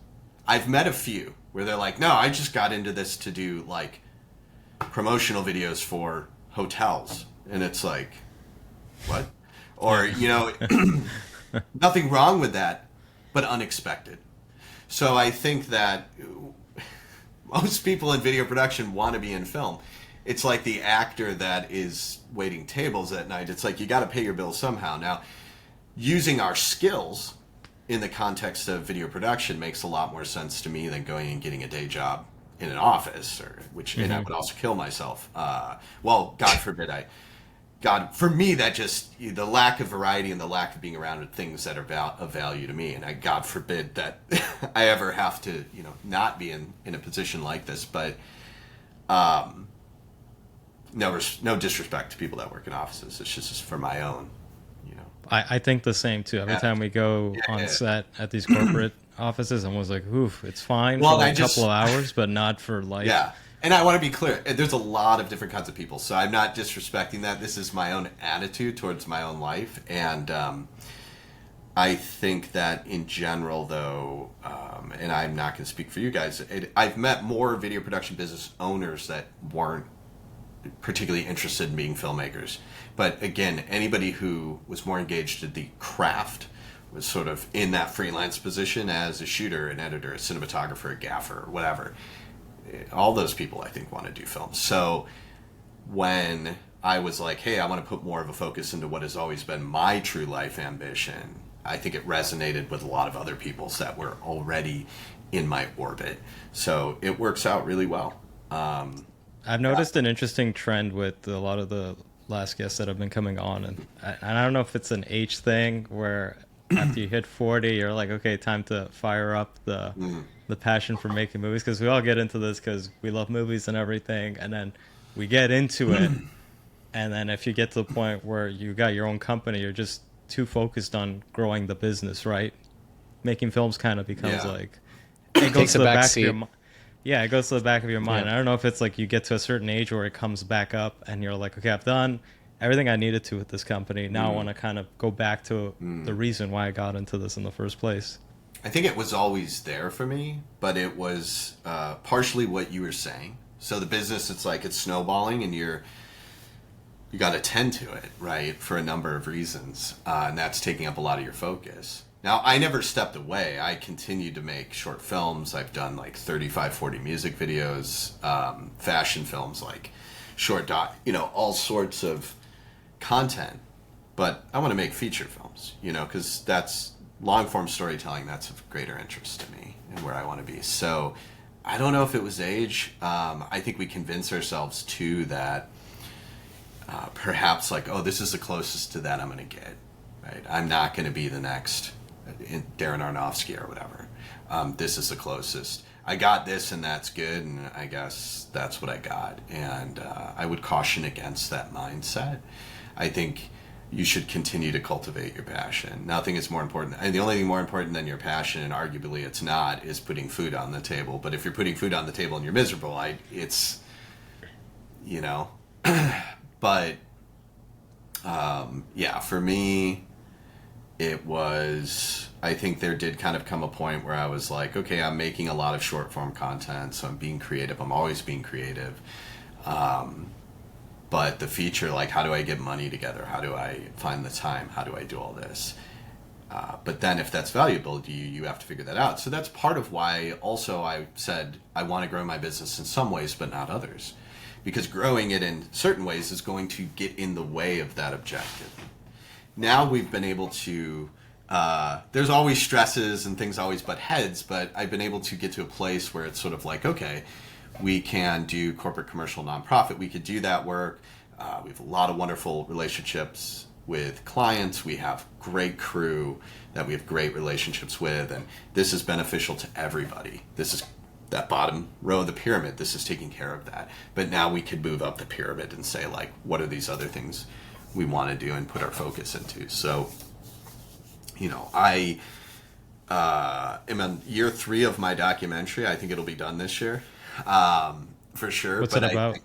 I've met a few where they're like, no, I just got into this to do like promotional videos for hotels. And it's like, what? Or, you know, nothing wrong with that, but unexpected. So I think that most people in video production want to be in film. It's like the actor that is waiting tables at night. It's like you got to pay your bills somehow. Now, using our skills in the context of video production makes a lot more sense to me than going and getting a day job in an office, or and I would also kill myself. Well, God forbid for me, that just, the lack of variety and the lack of being around things that are of value to me, and God forbid that I ever have to, you know, not be in a position like this. But no disrespect to people that work in offices. It's just for my own, you know. I think the same too. Every time we go on set at these corporate offices, I'm always like, oof, it's fine for like a couple of hours, but not for life. Yeah. And I want to be clear, there's a lot of different kinds of people, so I'm not disrespecting that. This is my own attitude towards my own life. And I think that in general, though, and I'm not going to speak for you guys, I've met more video production business owners that weren't particularly interested in being filmmakers. But again, anybody who was more engaged in the craft was sort of in that freelance position as a shooter, an editor, a cinematographer, a gaffer, whatever. All those people, I think, want to do film. So when I was like, hey, I want to put more of a focus into what has always been my true life ambition, I think it resonated with a lot of other people's that were already in my orbit. So it works out really well. I've noticed an interesting trend with a lot of the last guests that have been coming on, and I don't know if it's an age thing where after you hit 40, you're like, okay, time to fire up the passion for making movies, because we all get into this because we love movies and everything, and then we get into it, and then if you get to the point where you got your own company, you're just too focused on growing the business, right? Making films kind of becomes like, it goes to the back of your mind. Yeah, it goes to the back of your mind. Yeah. I don't know if it's like you get to a certain age where it comes back up and you're like, okay, I've done everything I needed to with this company. Now I want to kind of go back to the reason why I got into this in the first place. I think it was always there for me, but it was partially what you were saying. So the business, it's like it's snowballing, and you got to tend to it, right, for a number of reasons, and that's taking up a lot of your focus. Now, I never stepped away. I continued to make short films. I've done like 35, 40 music videos, fashion films, like short all sorts of content. But I want to make feature films, because that's long-form storytelling. That's of greater interest to me and where I want to be. So I don't know if it was age. I think we convince ourselves, too, that perhaps like, oh, this is the closest to that I'm going to get. Right? I'm not going to be the next Darren Aronofsky or whatever. This is the closest. I got this, and that's good, and I guess that's what I got. And I would caution against that mindset. I think you should continue to cultivate your passion. Nothing is more important. And the only thing more important than your passion, and arguably it's not, is putting food on the table. But if you're putting food on the table and you're miserable, it's. But, for me, it was, I think there did kind of come a point where I was like, okay, I'm making a lot of short form content, so I'm being creative. I'm always being creative. But the feature, like, how do I get money together? How do I find the time? How do I do all this? But then if that's valuable to you, you have to figure that out. So that's part of why also I said I want to grow my business in some ways, but not others. Because growing it in certain ways is going to get in the way of that objective. Now we've been able to there's always stresses and things always butt heads, but I've been able to get to a place where it's sort of like, okay, we can do corporate, commercial, nonprofit. We could do that work. We have a lot of wonderful relationships with clients. We have great crew that we have great relationships with, and this is beneficial to everybody. This is that bottom row of the pyramid. This is taking care of that. But now we could move up the pyramid and say, like, what are these other things we want to do and put our focus into? So, you know, I am on year 3 of my documentary. I think it'll be done this year, for sure. What's it about?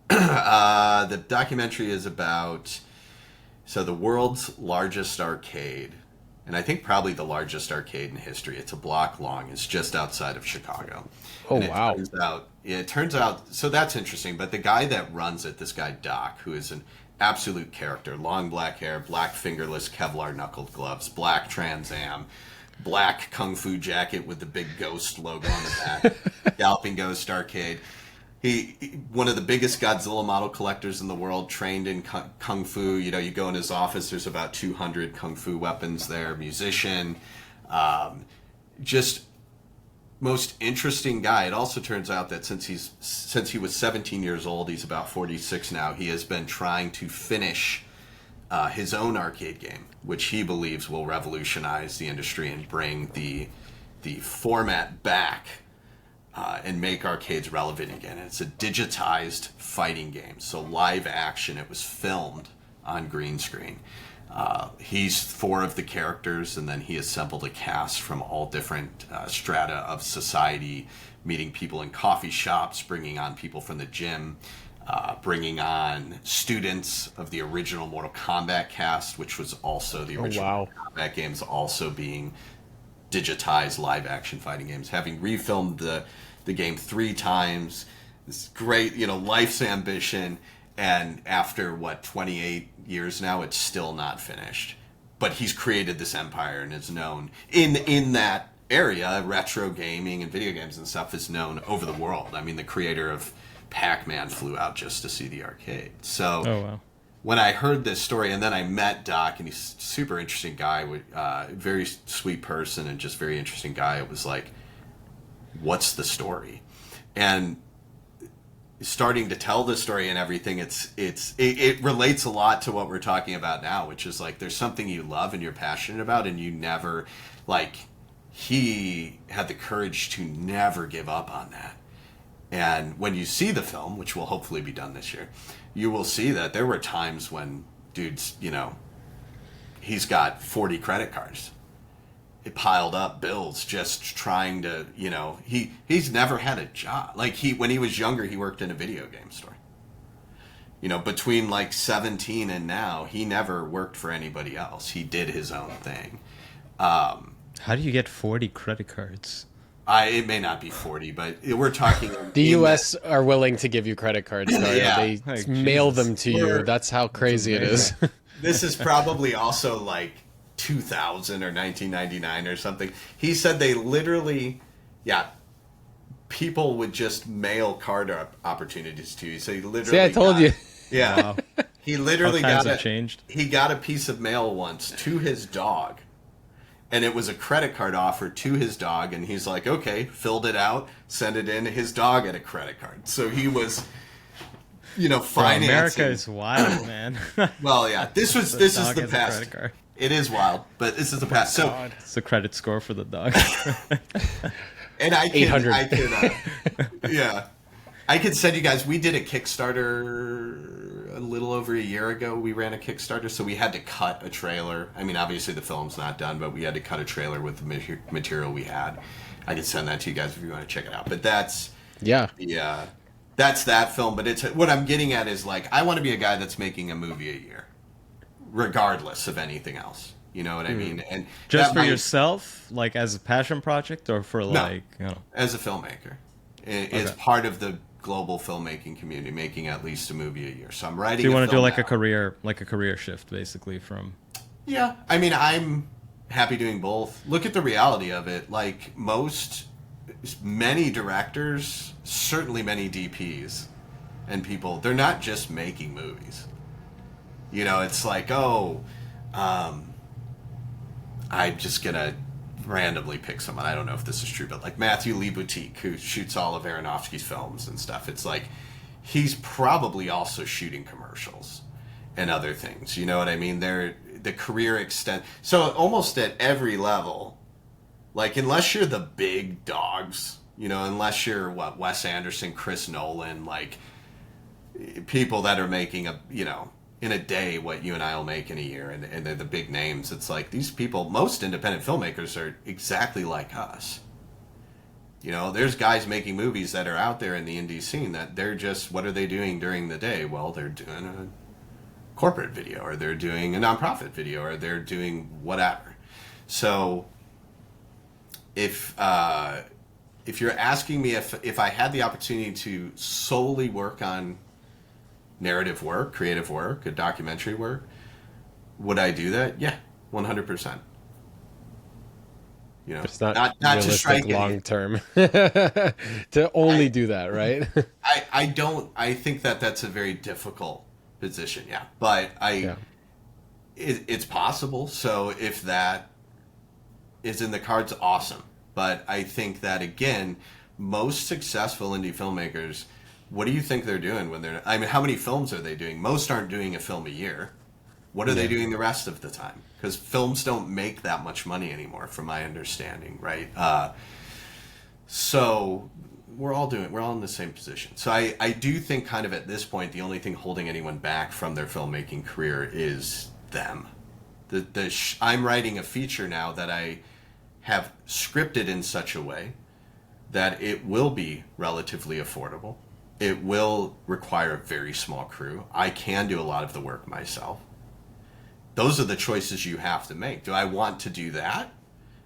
The documentary is about, so the world's largest arcade, and I think probably the largest arcade in history. It's a block long. It's just outside of Chicago. Oh, And wow. It turns out, so that's interesting. But the guy that runs it, this guy Doc, who is an absolute character, long black hair, black fingerless Kevlar knuckled gloves, black Trans Am, black kung fu jacket with the big ghost logo on the back, Galloping Ghost Arcade. He one of the biggest Godzilla model collectors in the world, trained in kung fu. You know, you go in his office, there's about 200 kung fu weapons there. Musician, just most interesting guy. It also turns out that since he was 17 years old, he's about 46 now. He has been trying to finish his own arcade game, which he believes will revolutionize the industry and bring the format back. And make arcades relevant again. And it's a digitized fighting game, so live action. It was filmed on green screen. He's 4 of the characters, and then he assembled a cast from all different strata of society, meeting people in coffee shops, bringing on people from the gym, bringing on students of the original Mortal Kombat cast, which was also the original Mortal Kombat games, also being digitized live action fighting games, having refilmed the game 3 times. This great, you know, life's ambition, and after 28 years now, it's still not finished. But he's created this empire and is known in that area. Retro gaming and video games and stuff is known over the world. I mean, the creator of Pac-Man flew out just to see the arcade. So Oh, wow. when I heard this story, and then I met Doc, and he's a super interesting guy, very sweet person, and just very interesting guy. It was like, what's the story? And starting to tell the story and everything, it relates a lot to what we're talking about now, which is like, there's something you love and you're passionate about, and you never, like, he had the courage to never give up on that. And when you see the film, which will hopefully be done this year, you will see that there were times when dude's, you know, he's got 40 credit cards. It piled up bills just trying to, you know, he's never had a job. Like, when he was younger, he worked in a video game store. You know, between like 17 and now, he never worked for anybody else. He did his own thing. How do you get 40 credit cards? It may not be 40, but we're talking. The U.S. are willing to give you credit cards. Though. Yeah. They Like, mail Jesus. them to you. That's how crazy it is. This is probably also like 2000 or 1999 or something. He said they literally, people would just mail card opportunities to you. So he literally. See, I told you. Yeah. Wow. He literally How times got have changed. He got a piece of mail once to his dog. And it was a credit card offer to his dog, and he's like, okay, filled it out, sent it in. His dog had a credit card. So he was, you know, Bro, financing. America is wild, man. Well, yeah, this is The the dog has a past. credit card. It is wild, but this is the past. So, It's the credit score for the dog. and I 800. I could send you guys. We did a Kickstarter a little over a year ago. We ran a Kickstarter, so we had to cut a trailer. I mean, obviously the film's not done, but we had to cut a trailer with the material we had. I can send that to you guys if you want to check it out. But that's that's that film. But it's what I'm getting at is, like, I want to be a guy that's making a movie a year, regardless of anything else. You know what I mean? And Just that for might- yourself, like as a passion project, or for like, you know? as a filmmaker. It's part of the global filmmaking community, making at least a movie a year. So I'm writing. So you want to do like now. a career shift, basically from. Yeah, I mean, I'm happy doing both. Look at the reality of it. Like many directors, certainly many DPs and people, they're not just making movies. You know, it's like, I'm just gonna randomly pick someone. I don't know if this is true, but like Matthew Lee Boutique, who shoots all of Aronofsky's films and stuff. It's like he's probably also shooting commercials and other things. You know what I mean? They're the career extent. So almost at every level, like unless you're the big dogs, you know, unless you're what Wes Anderson, Chris Nolan, like people that are making a, you know, in a day what you and I will make in a year, and they're the big names. It's like these people, most independent filmmakers are exactly like us. You know, there's guys making movies that are out there in the indie scene that they're just, what are they doing during the day? Well, they're doing a corporate video, or they're doing a nonprofit video, or they're doing whatever. So if you're asking me if I had the opportunity to solely work on narrative work, creative work, a documentary work, would I do that? Yeah, 100%. You know, But it's not to strike realistic long term to only do that, right? I don't. I think that's a very difficult position. Yeah, but it's possible. So if that is in the cards, awesome. But I think that again, most successful indie filmmakers, what do you think they're doing when they're? I mean, how many films are they doing? Most aren't doing a film a year. What are they doing the rest of the time? Because films don't make that much money anymore, from my understanding, right? So we're all in the same position. So I do think kind of at this point, the only thing holding anyone back from their filmmaking career is them. I'm writing a feature now that I have scripted in such a way that it will be relatively affordable. It will require a very small crew. I can do a lot of the work myself. Those are the choices you have to make. Do I want to do that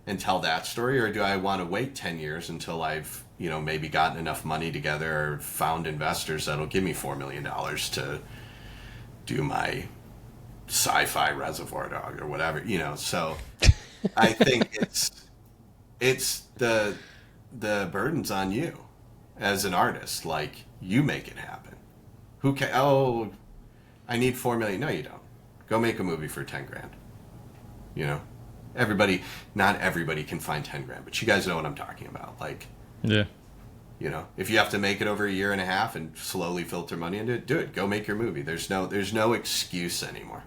and tell that story, or do I want to wait 10 years until I've, you know, maybe gotten enough money together or found investors that'll give me $4 million to do my sci-fi Reservoir Dog or whatever, you know? So I think it's the burden's on you as an artist. Like, you make it happen. Who can? Oh, I need $4 million. No, you don't. Go make a movie for 10 grand. You know, not everybody can find 10 grand, but you guys know what I'm talking about. Like, yeah, you know, if you have to make it over a year and a half and slowly filter money into it, do it. Go make your movie. There's no excuse anymore.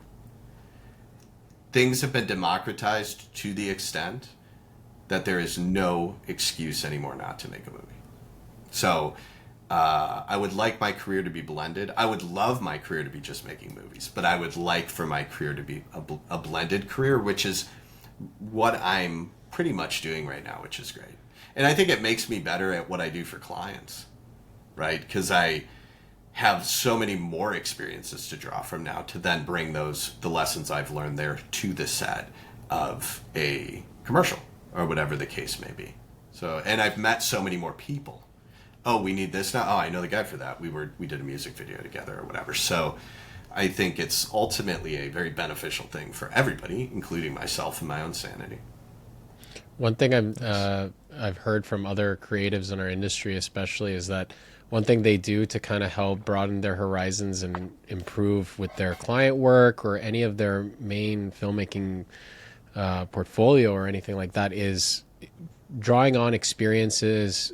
Things have been democratized to the extent that there is no excuse anymore not to make a movie. So I would like my career to be blended. I would love my career to be just making movies, but I would like for my career to be a blended career, which is what I'm pretty much doing right now, which is great. And I think it makes me better at what I do for clients, right? Because I have so many more experiences to draw from now to then bring the lessons I've learned there to the set of a commercial or whatever the case may be. So, and I've met so many more people. Oh, we need this now. Oh, I know the guy for that. We did a music video together or whatever. So I think it's ultimately a very beneficial thing for everybody, including myself and my own sanity. One thing I've heard from other creatives in our industry especially is that one thing they do to kind of help broaden their horizons and improve with their client work or any of their main filmmaking portfolio or anything like that is drawing on experiences,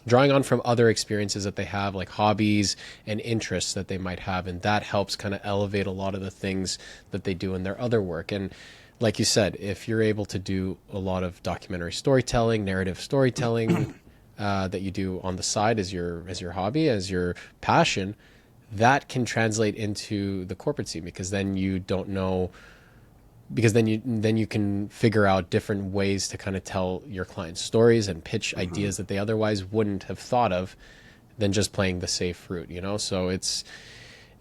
drawing on from other experiences that they have, like hobbies and interests that they might have. And that helps kind of elevate a lot of the things that they do in their other work. And like you said, if you're able to do a lot of documentary storytelling, narrative storytelling that you do on the side as your hobby, as your passion, that can translate into the corporate scene, because then you don't know, because then you can figure out different ways to kind of tell your clients stories and pitch ideas that they otherwise wouldn't have thought of than just playing the safe route, you know? So it's,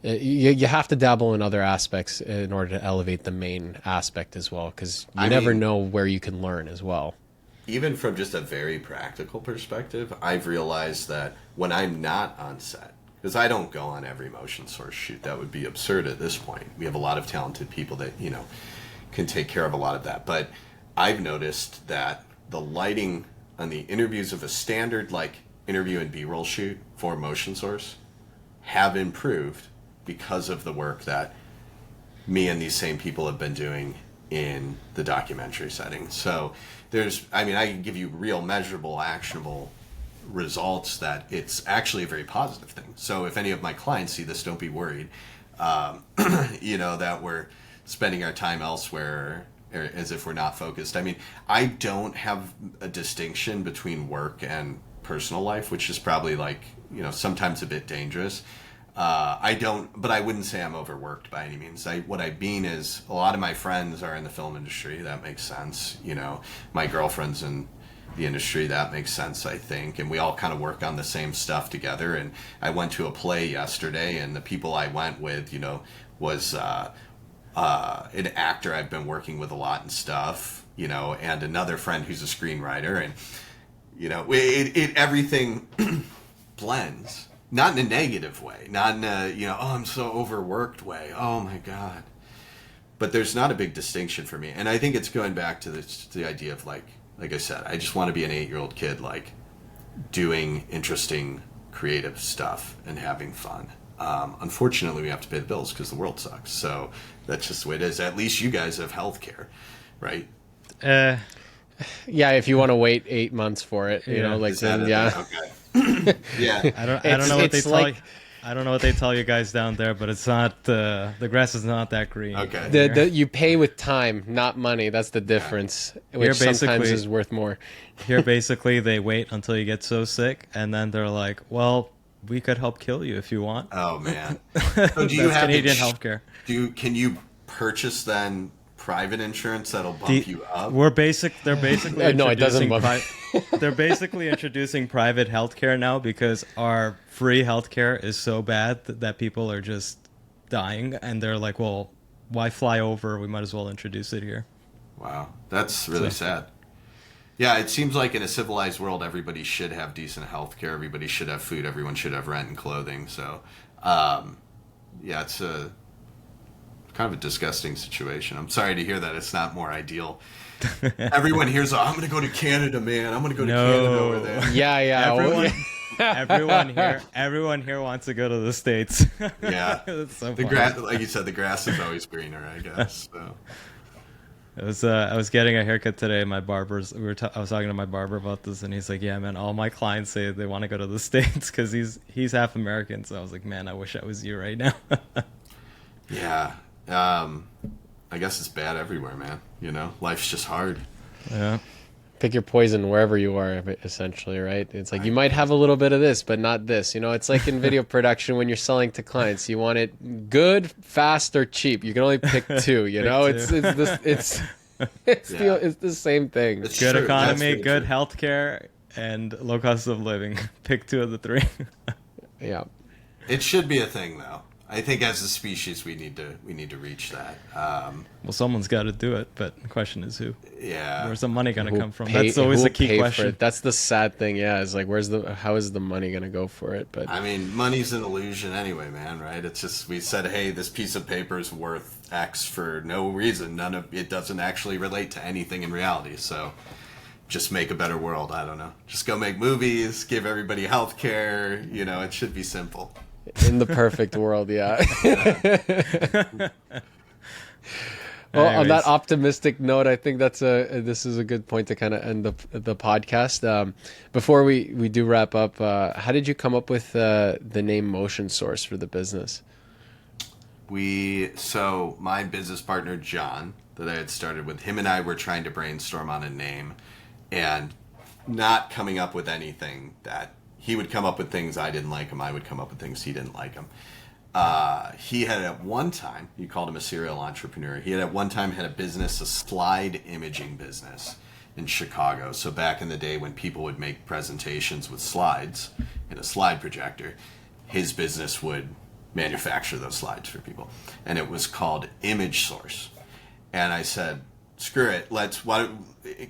you have to dabble in other aspects in order to elevate the main aspect as well, because you never know where you can learn as well. Even from just a very practical perspective, I've realized that when I'm not on set, because I don't go on every motion source shoot, that would be absurd at this point. We have a lot of talented people that, you know, can take care of a lot of that. But I've noticed that the lighting on the interviews of a standard like interview and B-roll shoot for motion source have improved because of the work that me and these same people have been doing in the documentary setting. So I can give you real, measurable, actionable results that it's actually a very positive thing. So if any of my clients see this, don't be worried, that we're spending our time elsewhere or as if we're not focused. I mean, I don't have a distinction between work and personal life, which is probably sometimes a bit dangerous. But I wouldn't say I'm overworked by any means. What I mean is a lot of my friends are in the film industry. That makes sense. My girlfriend's in the industry. That makes sense, I think. And we all kind of work on the same stuff together. And I went to a play yesterday, and the people I went with, was an actor I've been working with a lot and stuff, and another friend who's a screenwriter. And, everything blends. Not in a negative way, not in a, I'm so overworked way. Oh my God. But there's not a big distinction for me. And I think it's going back to the idea of like I said, I just want to be an 8-year-old kid, doing interesting, creative stuff and having fun. Unfortunately, we have to pay the bills because the world sucks. So that's just the way it is. At least you guys have healthcare, right? Yeah, if you want to wait 8 months for it, then yeah. Okay. Yeah, I don't know what they tell you. I don't know what they tell you guys down there, but it's not the grass is not that green. Okay. You pay with time, not money. That's the difference, which sometimes is worth more. Here, basically, they wait until you get so sick, and then they're like, "Well, we could help kill you if you want." Oh man. So do you have Canadian healthcare? Can you purchase then private insurance that'll bump you up? They're basically no, it doesn't bump. They're basically introducing private healthcare now because our free healthcare is so bad that people are just dying, and they're like, "Well, why fly over? We might as well introduce it here." Wow, that's really sad. Yeah, it seems like in a civilized world, everybody should have decent healthcare. Everybody should have food. Everyone should have rent and clothing. So, it's a kind of a disgusting situation. I'm sorry to hear that it's not more ideal. Everyone here's, I'm going to go to Canada, man. I'm going to go to Canada over there. Yeah. Everyone here wants to go to the States. Yeah. It's so the grass, like you said, the grass is always greener, I guess. So. I was getting a haircut today. I was talking to my barber about this, and he's like, "Yeah, man, all my clients say they want to go to the States because he's half American." So I was like, "Man, I wish I was you right now." Yeah. I guess it's bad everywhere, man. Life's just hard. Yeah. Pick your poison wherever you are, essentially, right? It's like you might have a little bit of this, but not this. It's like in video production when you're selling to clients. You want it good, fast, or cheap. You can only pick two. It's the same thing. It's Good true. economy, good healthcare, and low cost of living. Pick two of the three. Yeah. It should be a thing, though. I think as a species, we need to reach that. Well, someone's got to do it, but the question is who. Yeah. Where's the money going to come from? That's always the key question. That's the sad thing. Yeah, is like, how is the money going to go for it? But I mean, money's an illusion anyway, man. Right? It's just we said, hey, this piece of paper is worth X for no reason. It doesn't actually relate to anything in reality. So, just make a better world. I don't know. Just go make movies. Give everybody health care. It should be simple. In the perfect world, yeah. Well, on that optimistic note, I think this is a good point to kind of end the podcast. Before we do wrap up, how did you come up with the name Motion Source for the business? So my business partner John, that I had started with, him and I were trying to brainstorm on a name, and not coming up with anything that. He would come up with things I didn't like him. I would come up with things he didn't like him. He had at one time, you called him a serial entrepreneur. He had at one time had a slide imaging business in Chicago. So back in the day when people would make presentations with slides in a slide projector, his business would manufacture those slides for people. And it was called Image Source. And I said, screw it,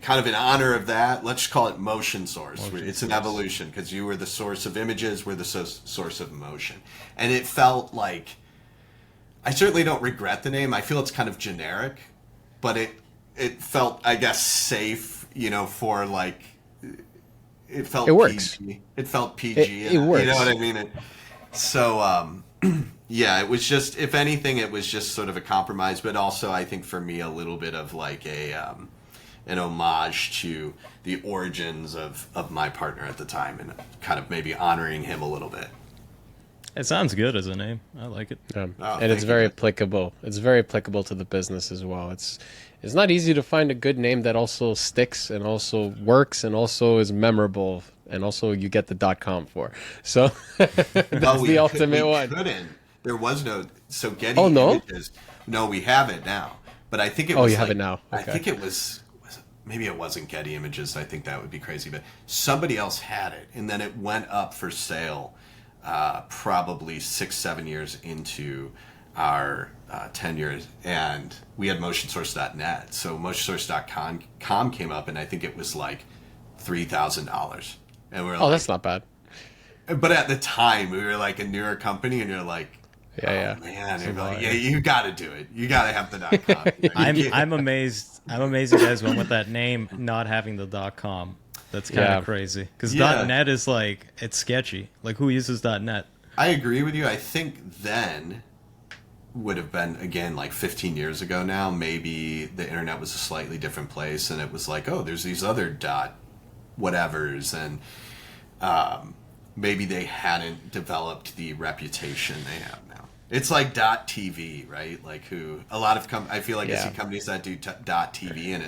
kind of in honor of that, let's call it Motion Source. It's an evolution because you were the source of images, we're the source of motion. And it felt like, I certainly don't regret the name. I feel it's kind of generic, but it felt, I guess, safe, for like, it felt it works. PG. It felt PG. It works. You know what I mean? So Yeah, it was just, if anything, it was just sort of a compromise, but also I think for me a little bit of like an homage to the origins of my partner at the time, and kind of maybe honoring him a little bit. It sounds good as a name. I like it. Oh, and it's thank very you. applicable. It's very applicable to the business as well. It's not easy to find a good name that also sticks and also works and also is memorable and also you get the .com for. So that's the ultimate one. Couldn't. There was no, so Getty Oh, no? Images. No, we have it now. But I think it was you have it now. I Okay. think it was maybe it wasn't Getty Images. I think that would be crazy, but somebody else had it, and then it went up for sale probably 6-7 years into our tenure, and we had motionsource.net. So motionsource.com came up, and I think it was like $3,000, and we're like, Oh, that's not bad. but at the time we were like a newer company, and you're like, Yeah. man, you're like, yeah, you got to do it. You got to have the .com. I'm amazed. I'm amazed you guys went with that name, not having the .com. That's kind of Yeah. crazy. Because Yeah. .net is like, it's sketchy. Like, who uses .net? I agree with you. I think then would have been, again, like 15 years ago now, maybe the internet was a slightly different place, and it was like, oh, there's these other dot whatevers, and maybe they hadn't developed the reputation they have now. It's like .tv, right? Like who a lot of I feel like I see companies that do .tv, and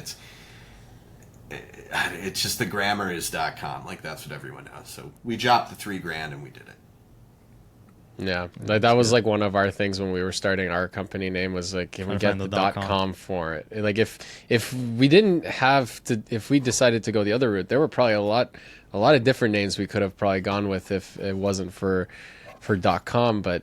it's just the grammar is .com. Like that's what everyone knows. So we dropped the $3,000 and we did it. Yeah, that was like one of our things when we were starting our company name was like, can we Trying get to the find the .com for it? And like if we didn't have to, if we decided to go the other route, there were probably a lot of different names we could have probably gone with if it wasn't for .com. But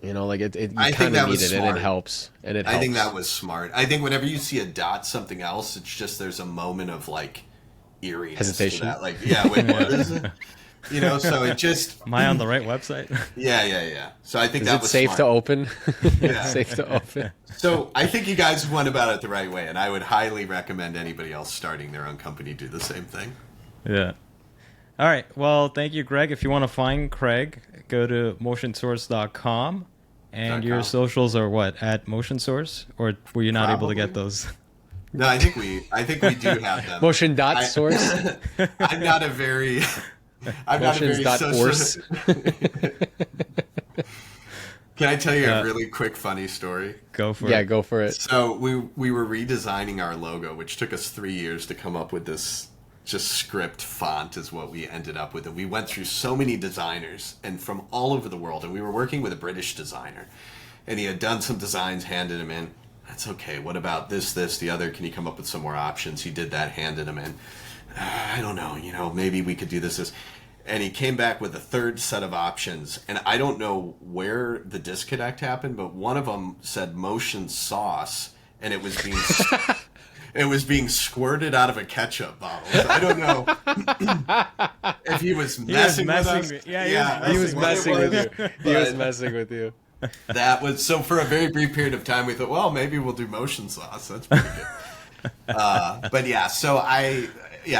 you know, like it you kind of need it, and it helps, and it helps. I think that was smart. I think whenever you see a dot something else, it's just there's a moment of like eeriness, hesitation. To that. Like, yeah, wait, what is it? You know, so it just. Am I on the right website? Yeah. So I think Is that it was safe smart. to open? Yeah. Safe to open. So I think you guys went about it the right way, and I would highly recommend anybody else starting their own company do the same thing. Yeah. All right. Well, thank you, Greg. If you want to find Craig, go to motionsource.com. And your socials are what? At Motion Source? Or were you not able to get those? No, I think we do have them. Motion.source. I'm not a very Motions.orse. Can I tell you a really quick funny story? Go for it. Yeah, go for it. So we were redesigning our logo, which took us 3 years to come up with this just script font is what we ended up with. And we went through so many designers and from all over the world. And we were working with a British designer. And he had done some designs, handed him in. That's okay. What about this, the other? Can you come up with some more options? He did that, handed him in. I don't know, maybe we could do this. And he came back with a third set of options. And I don't know where the disconnect happened, but one of them said motion sauce, and it was being it was being squirted out of a ketchup bottle. So I don't know if he was messing with us. He was messing with you. He was messing with you. That was so. For a very brief period of time, we thought, well, maybe we'll do motion sauce. That's pretty good. But yeah, so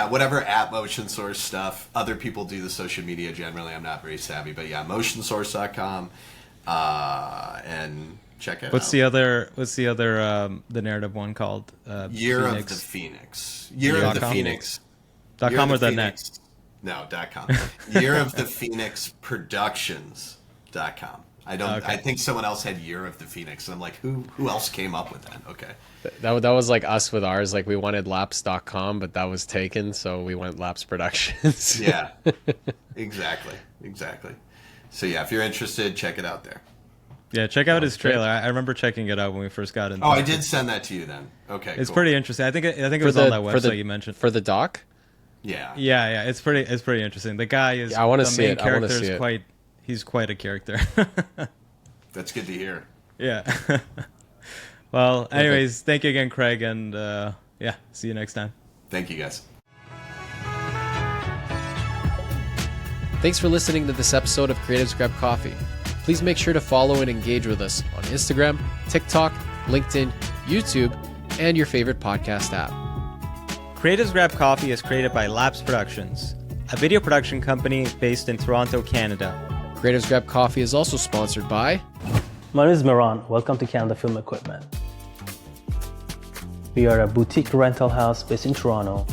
whatever at Motion Source stuff. Other people do the social media generally. I'm not very savvy, but yeah, motionsource.com and check it out. What's the other the narrative one called? Year Phoenix. of the Phoenix. Year of the .com? Phoenix. .com Year of or the the net? Phoenix. No, .com. Year of the Phoenix Productions.com. I think someone else had Year of the Phoenix, and I'm like, who else came up with that? Okay. That was like us with ours. Like we wanted lapse.com, but that was taken, so we went Lapse Productions. Yeah. Exactly. So yeah, if you're interested, check it out there. Yeah, check out his trailer. I remember checking it out when we first got in. Oh, I did send that to you then. Okay. It's cool. pretty interesting. I think it was on that website you mentioned. For the doc? Yeah. Yeah. It's pretty interesting. The guy is. I want to the see main it. I want to character see is it. He's quite a character. That's good to hear. Yeah. Well, anyways, thank you again, Craig, and see you next time. Thank you, guys. Thanks for listening to this episode of Creatives Grab Coffee. Please make sure to follow and engage with us on Instagram, TikTok, LinkedIn, YouTube, and your favorite podcast app. Creatives Grab Coffee is created by Lapse Productions, a video production company based in Toronto, Canada. Creatives Grab Coffee is also sponsored by My name is Miran. Welcome to Canada Film Equipment. We are a boutique rental house based in Toronto.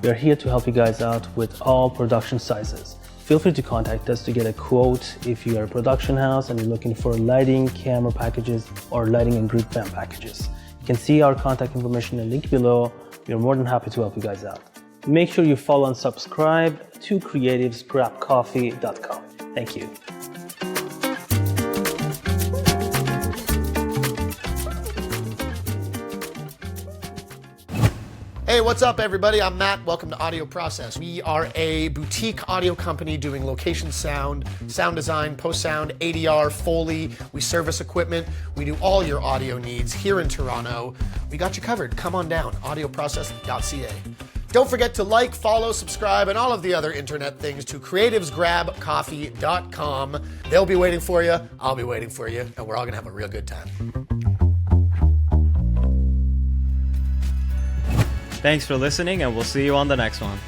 We are here to help you guys out with all production sizes. Feel free to contact us to get a quote if you are a production house and you're looking for lighting, camera packages, or lighting and group band packages. You can see our contact information in the link below. We are more than happy to help you guys out. Make sure you follow and subscribe to creativesgrabcoffee.com. Thank you. Hey, what's up, everybody? I'm Matt. Welcome to Audio Process. We are a boutique audio company doing location sound, sound design, post-sound, ADR, Foley. We service equipment. We do all your audio needs here in Toronto. We got you covered. Come on down, audioprocess.ca. Don't forget to like, follow, subscribe, and all of the other internet things to creativesgrabcoffee.com. They'll be waiting for you. I'll be waiting for you, and we're all going to have a real good time. Thanks for listening, and we'll see you on the next one.